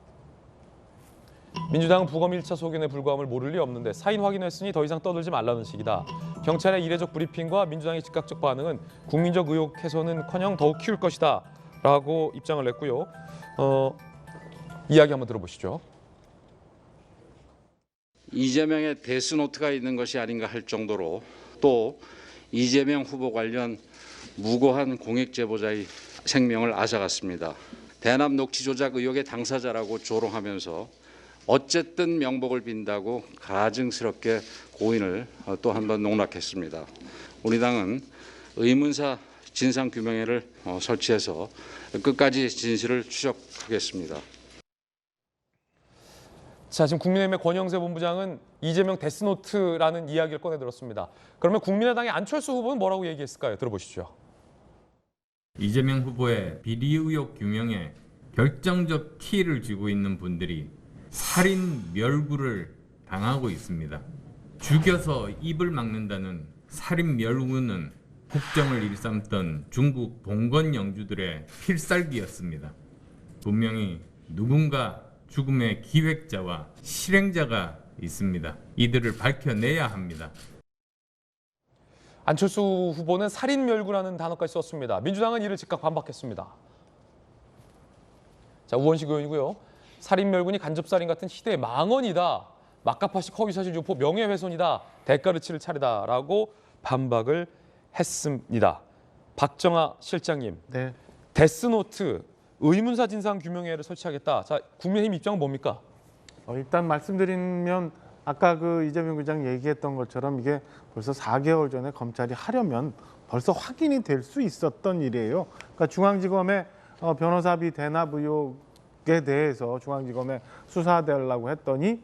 민주당은 부검 1차 소견에 불과함을 모를 리 없는데 사인 확인했으니 더 이상 떠들지 말라는 식이다. 경찰의 이례적 브리핑과 민주당의 즉각적 반응은 국민적 의혹 해소는커녕 더욱 키울 것이다 라고 입장을 냈고요. 이야기 한번 들어보시죠. 이재명의 데스노트가 있는 것이 아닌가 할 정도로 또 이재명 후보 관련 무고한 공익 제보자의 생명을 앗아갔습니다. 대납 녹취 조작 의혹의 당사자라고 조롱하면서 어쨌든 명복을 빈다고 가증스럽게 고인을 또 한 번 농락했습니다. 우리 당은 의문사 진상규명회를 설치해서 끝까지 진실을 추적하겠습니다. 자, 지금 국민의힘의 권영세 본부장은 이재명 데스노트라는 이야기를 꺼내들었습니다. 그러면 국민의당의 안철수 후보는 뭐라고 얘기했을까요? 들어보시죠. 이재명 후보의 비리 의혹 규명에 결정적 키를 쥐고 있는 분들이 살인 멸구를 당하고 있습니다. 죽여서 입을 막는다는 살인 멸구는 국정을 일삼던 중국 봉건 영주들의 필살기였습니다. 분명히 누군가 죽음의 기획자와 실행자가 있습니다. 이들을 밝혀내야 합니다. 안철수 후보는 살인멸구라는 단어까지 썼습니다. 민주당은 이를 즉각 반박했습니다. 자, 우원식 의원이고요. 살인멸군이 간접살인 같은 시대의 망언이다. 막가파식 허위사실 유포 명예훼손이다. 대가를 치를 차례다라고 반박을 했습니다. 박정아 실장님, 네. 데스노트 의문사 진상 규명회를 설치하겠다. 자, 국민의힘 입장은 뭡니까? 일단 말씀드리면 아까 그 이재명 부장 얘기했던 것처럼 이게 벌써 4개월 전에 검찰이 하려면 벌써 확인이 될 수 있었던 일이에요. 그러니까 중앙지검의 변호사비 대납 의혹에 대해서 중앙지검에 수사되려고 했더니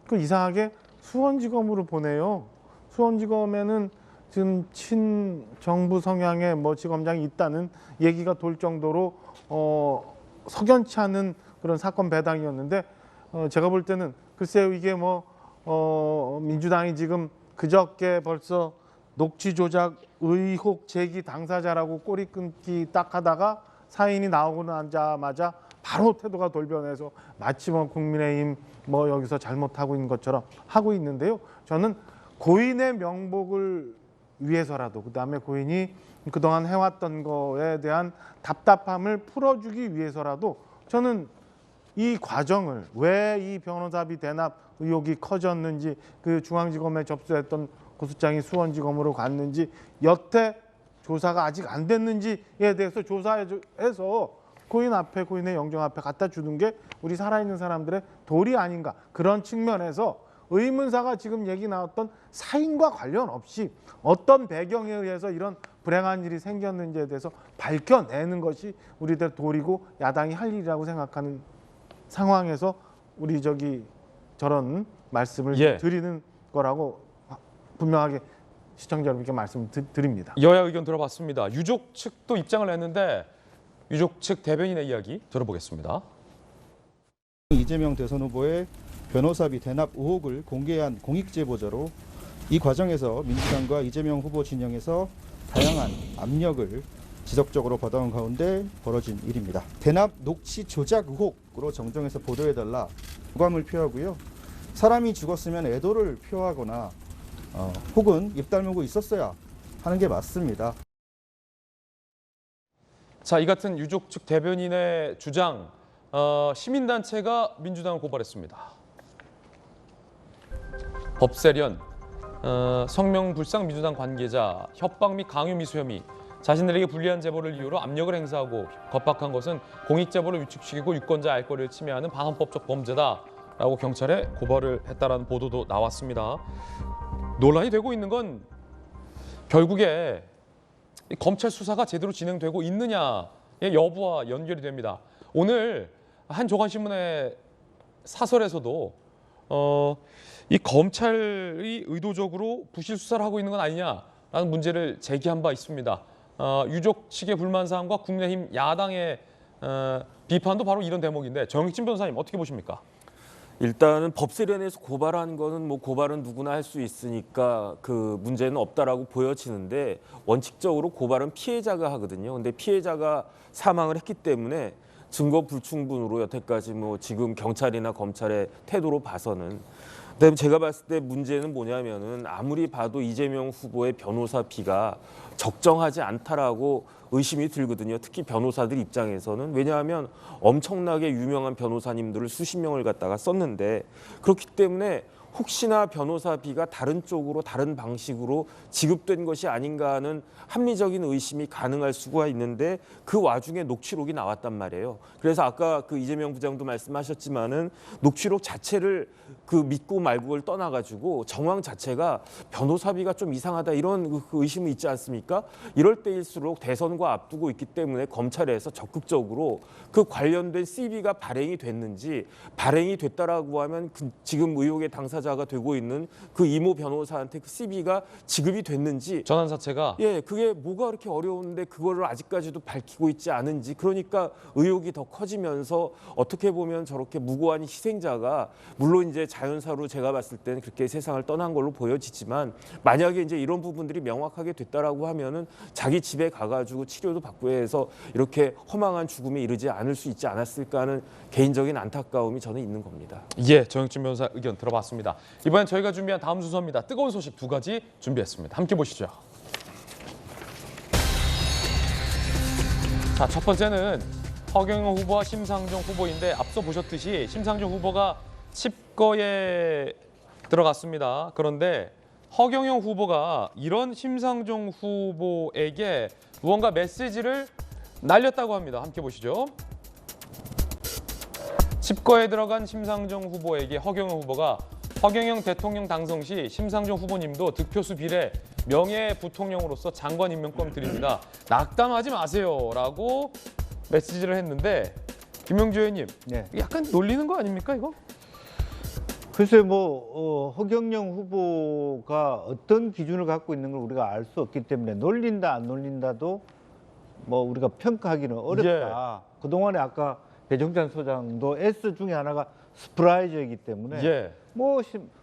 그 이상하게 수원지검으로 보내요. 수원지검에는 지금 친정부 성향의 지검장이 있다는 얘기가 돌 정도로 석연치 않은 그런 사건 배당이었는데 제가 볼 때는 글쎄요, 이게 민주당이 지금 그저께 벌써 녹취 조작 의혹 제기 당사자라고 꼬리 끊기 딱 하다가 사인이 나오고 나자마자 바로 태도가 돌변해서 마치 국민의힘 여기서 잘못하고 있는 것처럼 하고 있는데요. 저는 고인의 명복을 위해서라도, 그다음에 고인이 그동안 해왔던 거에 대한 답답함을 풀어주기 위해서라도 저는 이 과정을 왜 이 변호사비 대납 의혹이 커졌는지, 그 중앙지검에 접수했던 고소장이 수원지검으로 갔는지, 여태 조사가 아직 안 됐는지에 대해서 조사해서 고인 앞에, 고인의 영정 앞에 갖다 주는 게 우리 살아있는 사람들의 도리 아닌가. 그런 측면에서 의문사가 지금 얘기 나왔던 사인과 관련 없이 어떤 배경에 의해서 이런 불행한 일이 생겼는지에 대해서 밝혀내는 것이 우리들 도리고 야당이 할 일이라고 생각하는 상황에서 우리 저런 말씀을 드리는 거라고 분명하게 시청자 여러분께 말씀드립니다. 여야 의견 들어봤습니다. 유족 측도 입장을 냈는데 유족 측 대변인의 이야기 들어보겠습니다. 이재명 대선 후보의 변호사비 대납 의혹을 공개한 공익 제보자로 이 과정에서 민주당과 이재명 후보 진영에서 다양한 압력을 지속적으로 받아온 가운데 벌어진 일입니다. 대납 녹취 조작 의혹으로 정정해서 보도해달라 유감을 표하고요. 사람이 죽었으면 애도를 표하거나 혹은 입 다물고 있었어야 하는 게 맞습니다. 자, 이 같은 유족 측 대변인의 주장, 시민단체가 민주당을 고발했습니다. 법세련, 성명불상 민주당 관계자, 협박 및 강요 미수 혐의, 자신들에게 불리한 제보를 이유로 압력을 행사하고 겁박한 것은 공익 제보를 위축시키고 유권자 알 권리를 침해하는 반헌법적 범죄다라고 경찰에 고발을 했다라는 보도도 나왔습니다. 논란이 되고 있는 건 결국에 검찰 수사가 제대로 진행되고 있느냐의 여부와 연결이 됩니다. 오늘 한 조간신문의 사설에서도 이 검찰이 의도적으로 부실 수사를 하고 있는 건 아니냐라는 문제를 제기한 바 있습니다. 유족 측의 불만 사항과 국민의힘 야당의 비판도 바로 이런 대목인데, 정익진 변호사님 어떻게 보십니까? 일단은 법세련에서 고발한 거는 고발은 누구나 할 수 있으니까 그 문제는 없다라고 보여지는데, 원칙적으로 고발은 피해자가 하거든요. 근데 피해자가 사망을 했기 때문에 증거 불충분으로 여태까지 지금 경찰이나 검찰의 태도로 봐서는. 그다음에 제가 봤을 때 문제는 뭐냐면은 아무리 봐도 이재명 후보의 변호사비가 적정하지 않다라고 의심이 들거든요. 특히 변호사들 입장에서는. 왜냐하면 엄청나게 유명한 변호사님들을 수십 명을 갖다가 썼는데, 그렇기 때문에 혹시나 변호사비가 다른 쪽으로 다른 방식으로 지급된 것이 아닌가 하는 합리적인 의심이 가능할 수가 있는데, 그 와중에 녹취록이 나왔단 말이에요. 그래서 아까 그 이재명 부장도 말씀하셨지만은 녹취록 자체를 그 믿고 말고를 떠나가지고 정황 자체가 변호사비가 좀 이상하다 이런 그 의심이 있지 않습니까? 이럴 때일수록 대선과 앞두고 있기 때문에 검찰에서 적극적으로 그 관련된 CV가 발행이 됐는지, 발행이 됐다라고 하면 지금 의혹의 당사자가 되고 있는 그 이모 변호사한테 그 CV가 지급이 됐는지, 전환 사채가 그게 뭐가 그렇게 어려운데 그거를 아직까지도 밝히고 있지 않은지, 그러니까 의혹이 더 커지면서 어떻게 보면 저렇게 무고한 희생자가, 물론 이제 자연사로 제가 봤을 때는 그렇게 세상을 떠난 걸로 보여지지만, 만약에 이제 이런 부분들이 명확하게 됐다라고 하면은 자기 집에 가가지고 치료도 받고 해서 이렇게 허망한 죽음에 이르지 않을 수 있지 않았을까 하는 개인적인 안타까움이 저는 있는 겁니다. 정익진 변호사 의견 들어봤습니다. 이번엔 저희가 준비한 다음 순서입니다. 뜨거운 소식 두 가지 준비했습니다. 함께 보시죠. 자, 첫 번째는 허경영 후보와 심상정 후보인데 앞서 보셨듯이 심상정 후보가 칩거에 들어갔습니다. 그런데 허경영 후보가 이런 심상정 후보에게 무언가 메시지를 날렸다고 합니다. 함께 보시죠. 칩거에 들어간 심상정 후보에게 허경영 후보가 허경영 대통령 당선 시 심상정 후보님도 득표수 비례 명예부통령으로서 장관 임명권 드립니다. 낙담하지 마세요라고 메시지를 했는데 김영주 의원님, 약간 놀리는 거 아닙니까 이거? 글쎄 허경영 후보가 어떤 기준을 갖고 있는 걸 우리가 알 수 없기 때문에 놀린다 안 놀린다도 우리가 평가하기는 어렵다. 그동안에 아까 배종찬 소장도 S 중에 하나가 스프라이즈이기 때문에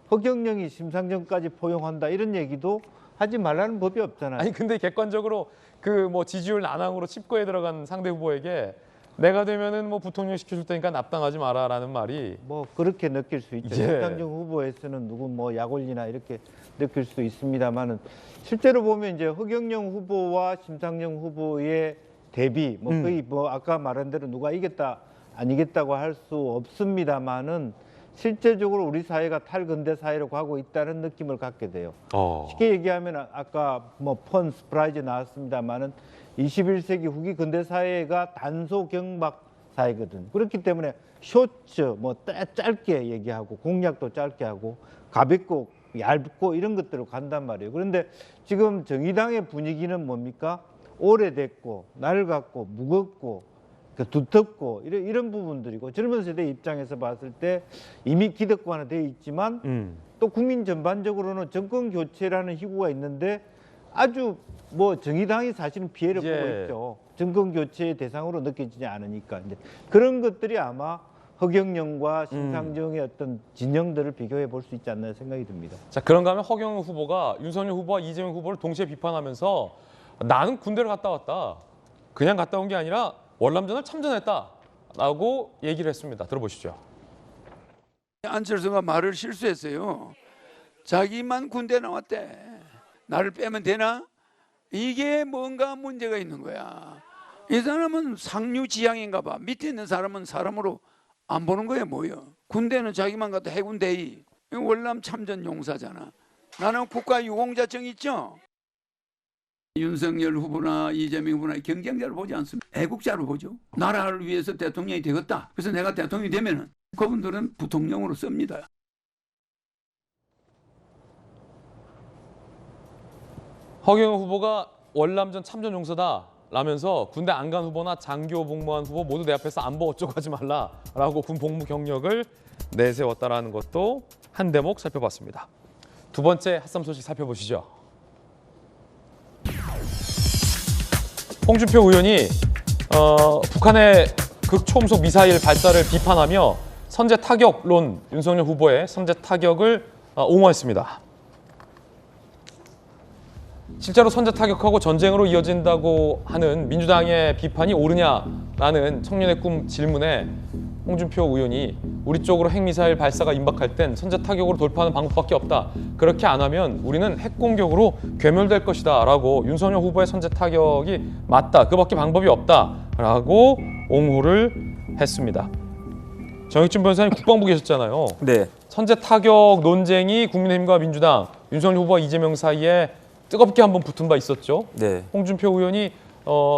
허경영이 심상정까지 포용한다 이런 얘기도 하지 말라는 법이 없잖아요. 아니 근데 객관적으로 그 지지율 난항으로 칩거에 들어간 상대 후보에게 내가 되면은 부통령 시켜줄 테니까 납당하지 마라라는 말이 그렇게 느낄 수 있죠. 심상정 후보에서는 누구 약올리나 이렇게 느낄 수도 있습니다만은 실제로 보면 이제 허경영 후보와 심상정 후보의 대비 거의 아까 말한 대로 누가 이겼다 안 이겼다고 할 수 없습니다만은 실제적으로 우리 사회가 탈근대 사회로 가고 있다는 느낌을 갖게 돼요. 쉽게 얘기하면 아까 펀 스프라이즈 나왔습니다만은 21세기 후기 근대 사회가 단소 경박 사회거든. 그렇기 때문에 쇼츠 짧게 얘기하고 공약도 짧게 하고 가볍고 얇고 이런 것들로 간단 말이에요. 그런데 지금 정의당의 분위기는 뭡니까? 오래됐고 낡았고 무겁고 두텁고 이런 부분들이고 젊은 세대 입장에서 봤을 때 이미 기득권화 되어 있지만 또 국민 전반적으로는 정권 교체라는 희구가 있는데 아주 정의당이 사실은 피해를 보고 있죠. 정권 교체의 대상으로 느껴지지 않으니까 이제 그런 것들이 아마 허경영과 심상정의 어떤 진영들을 비교해 볼 수 있지 않나 생각이 듭니다. 자, 그런가 하면 허경영 후보가 윤석열 후보와 이재명 후보를 동시에 비판하면서 나는 군대를 갔다 왔다. 그냥 갔다 온 게 아니라 월남전을 참전했다라고 얘기를 했습니다. 들어보시죠. 안철수가 말을 실수했어요. 자기만 군대 나왔대. 나를 빼면 되나? 이게 뭔가 문제가 있는 거야. 이 사람은 상류지향인가 봐. 밑에 있는 사람은 사람으로 안 보는 거야 뭐야. 군대는 자기만 가도 해군대위. 월남 참전 용사잖아. 나는 국가유공자증 있죠. 윤석열 후보나 이재명 후보나 경쟁자를 보지 않습니다. 애국자로 보죠. 나라를 위해서 대통령이 되겠다. 그래서 내가 대통령이 되면은 그분들은 부통령으로 씁니다. 허경영 후보가 월남전 참전 용사다 라면서 군대 안 간 후보나 장교 복무한 후보 모두 내 앞에서 안보 어쩌고 하지 말라라고 군 복무 경력을 내세웠다라는 것도 한 대목 살펴봤습니다. 두 번째 핫삼 소식 살펴보시죠. 홍준표 의원이 북한의 극초음속 미사일 발사를 비판하며 선제 타격론 윤석열 후보의 선제 타격을 옹호했습니다. 실제로 선제 타격하고 전쟁으로 이어진다고 하는 민주당의 비판이 옳으냐라는 청년의 꿈 질문에 홍준표 의원이 우리 쪽으로 핵미사일 발사가 임박할 땐 선제 타격으로 돌파하는 방법밖에 없다. 그렇게 안 하면 우리는 핵공격으로 괴멸될 것이다 라고 윤석열 후보의 선제 타격이 맞다. 그밖에 방법이 없다 라고 옹호를 했습니다. 정익준 변호사님 국방부 계셨잖아요. 네. 선제 타격 논쟁이 국민의힘과 민주당, 윤석열 후보와 이재명 사이에 뜨겁게 한번 붙은 바 있었죠. 네. 홍준표 의원이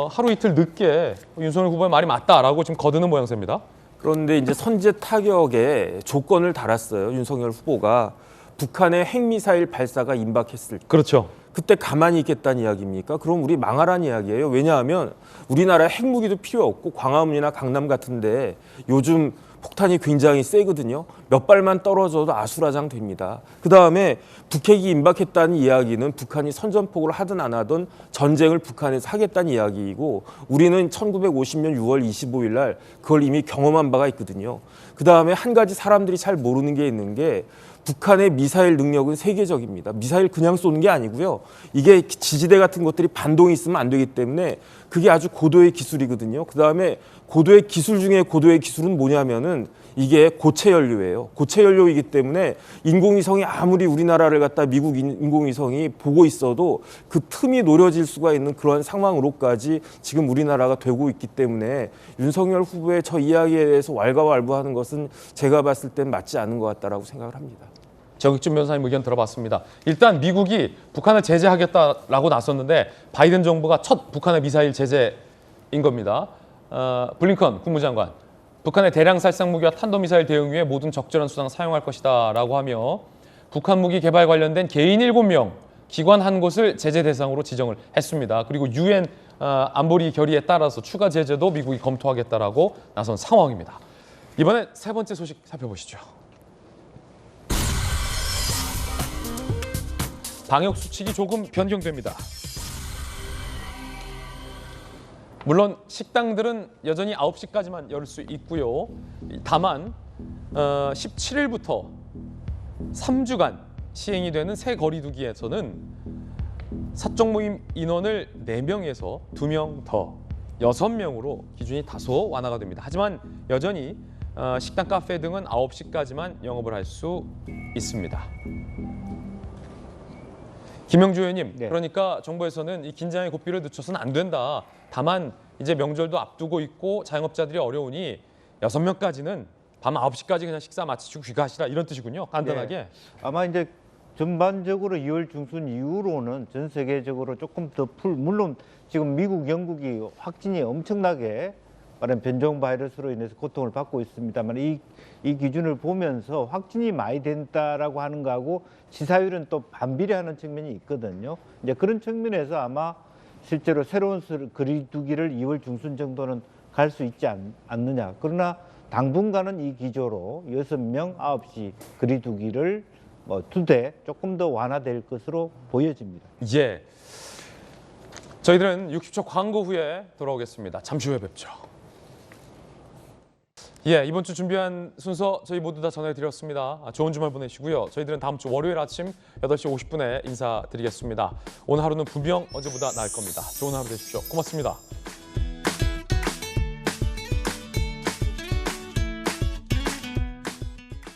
하루 이틀 늦게 윤석열 후보의 말이 맞다라고 지금 거드는 모양새입니다. 그런데 이제 선제 타격에 조건을 달았어요. 윤석열 후보가 북한의 핵미사일 발사가 임박했을 때. 그렇죠. 그때 가만히 있겠다는 이야기입니까? 그럼 우리 망하라는 이야기예요. 왜냐하면 우리나라에 핵무기도 필요 없고 광화문이나 강남 같은데 요즘 폭탄이 굉장히 세거든요. 몇 발만 떨어져도 아수라장 됩니다. 그다음에 북핵이 임박했다는 이야기는 북한이 선전포고를 하든 안 하든 전쟁을 북한에서 하겠다는 이야기이고 우리는 1950년 6월 25일 날 그걸 이미 경험한 바가 있거든요. 그다음에 한 가지 사람들이 잘 모르는 게 있는 게 북한의 미사일 능력은 세계적입니다. 미사일 그냥 쏘는 게 아니고요. 이게 지지대 같은 것들이 반동이 있으면 안 되기 때문에 그게 아주 고도의 기술이거든요. 그다음에 고도의 기술 중에 고도의 기술은 뭐냐면은 이게 고체 연료예요. 고체 연료이기 때문에 인공위성이 아무리 우리나라를 갖다 미국 인공위성이 보고 있어도 그 틈이 노려질 수가 있는 그런 상황으로까지 지금 우리나라가 되고 있기 때문에 윤석열 후보의 저 이야기에 대해서 왈가왈부하는 것은 제가 봤을 땐 맞지 않은 것 같다라고 생각을 합니다. 정익준 변호사님 의견 들어봤습니다. 일단 미국이 북한을 제재하겠다라고 나섰는데 바이든 정부가 첫 북한의 미사일 제재인 겁니다. 블링컨 국무장관, 북한의 대량 살상 무기와 탄도미사일 대응 위해 모든 적절한 수단을 사용할 것이다라고 하며 북한 무기 개발 관련된 개인 7명, 기관 한 곳을 제재 대상으로 지정을 했습니다. 그리고 UN 안보리 결의에 따라서 추가 제재도 미국이 검토하겠다라고 나선 상황입니다. 이번엔 세 번째 소식 살펴보시죠. 방역 수칙이 조금 변경됩니다. 물론 식당들은 여전히 9시까지만 열 수 있고요. 다만 17일부터 3주간 시행이 되는 새 거리두기에서는 사적 모임 인원을 4명에서 2명 더 6명으로 기준이 다소 완화가 됩니다. 하지만 여전히 식당, 카페 등은 9시까지만 영업을 할 수 있습니다. 김영주 의원님, 그러니까 정부에서는 이 긴장의 고삐를 늦춰서는 안 된다. 다만 이제 명절도 앞두고 있고 자영업자들이 어려우니 6명까지는 밤 9시까지 그냥 식사 마치시고 귀가하시라 이런 뜻이군요. 간단하게. 네. 아마 이제 전반적으로 2월 중순 이후로는 전 세계적으로 조금 더 물론 지금 미국, 영국이 확진이 엄청나게 빠른 변종 바이러스로 인해서 고통을 받고 있습니다만 이 기준을 보면서 확진이 많이 된다라고 하는 거하고 치사율은 또 반비례하는 측면이 있거든요. 이제 그런 측면에서 아마 실제로 새로운 거리두기를 2월 중순 정도는 갈 수 있지 않느냐. 그러나 당분간은 이 기조로 6명, 9시 거리두기를 2대 조금 더 완화될 것으로 보여집니다. 예. 저희들은 60초 광고 후에 돌아오겠습니다. 잠시 후에 뵙죠. 예, 이번 주 준비한 순서 저희 모두 다 전해드렸습니다. 좋은 주말 보내시고요. 저희들은 다음 주 월요일 아침 8시 50분에 인사드리겠습니다. 오늘 하루는 분명 어제보다 나을 겁니다. 좋은 하루 되십시오. 고맙습니다.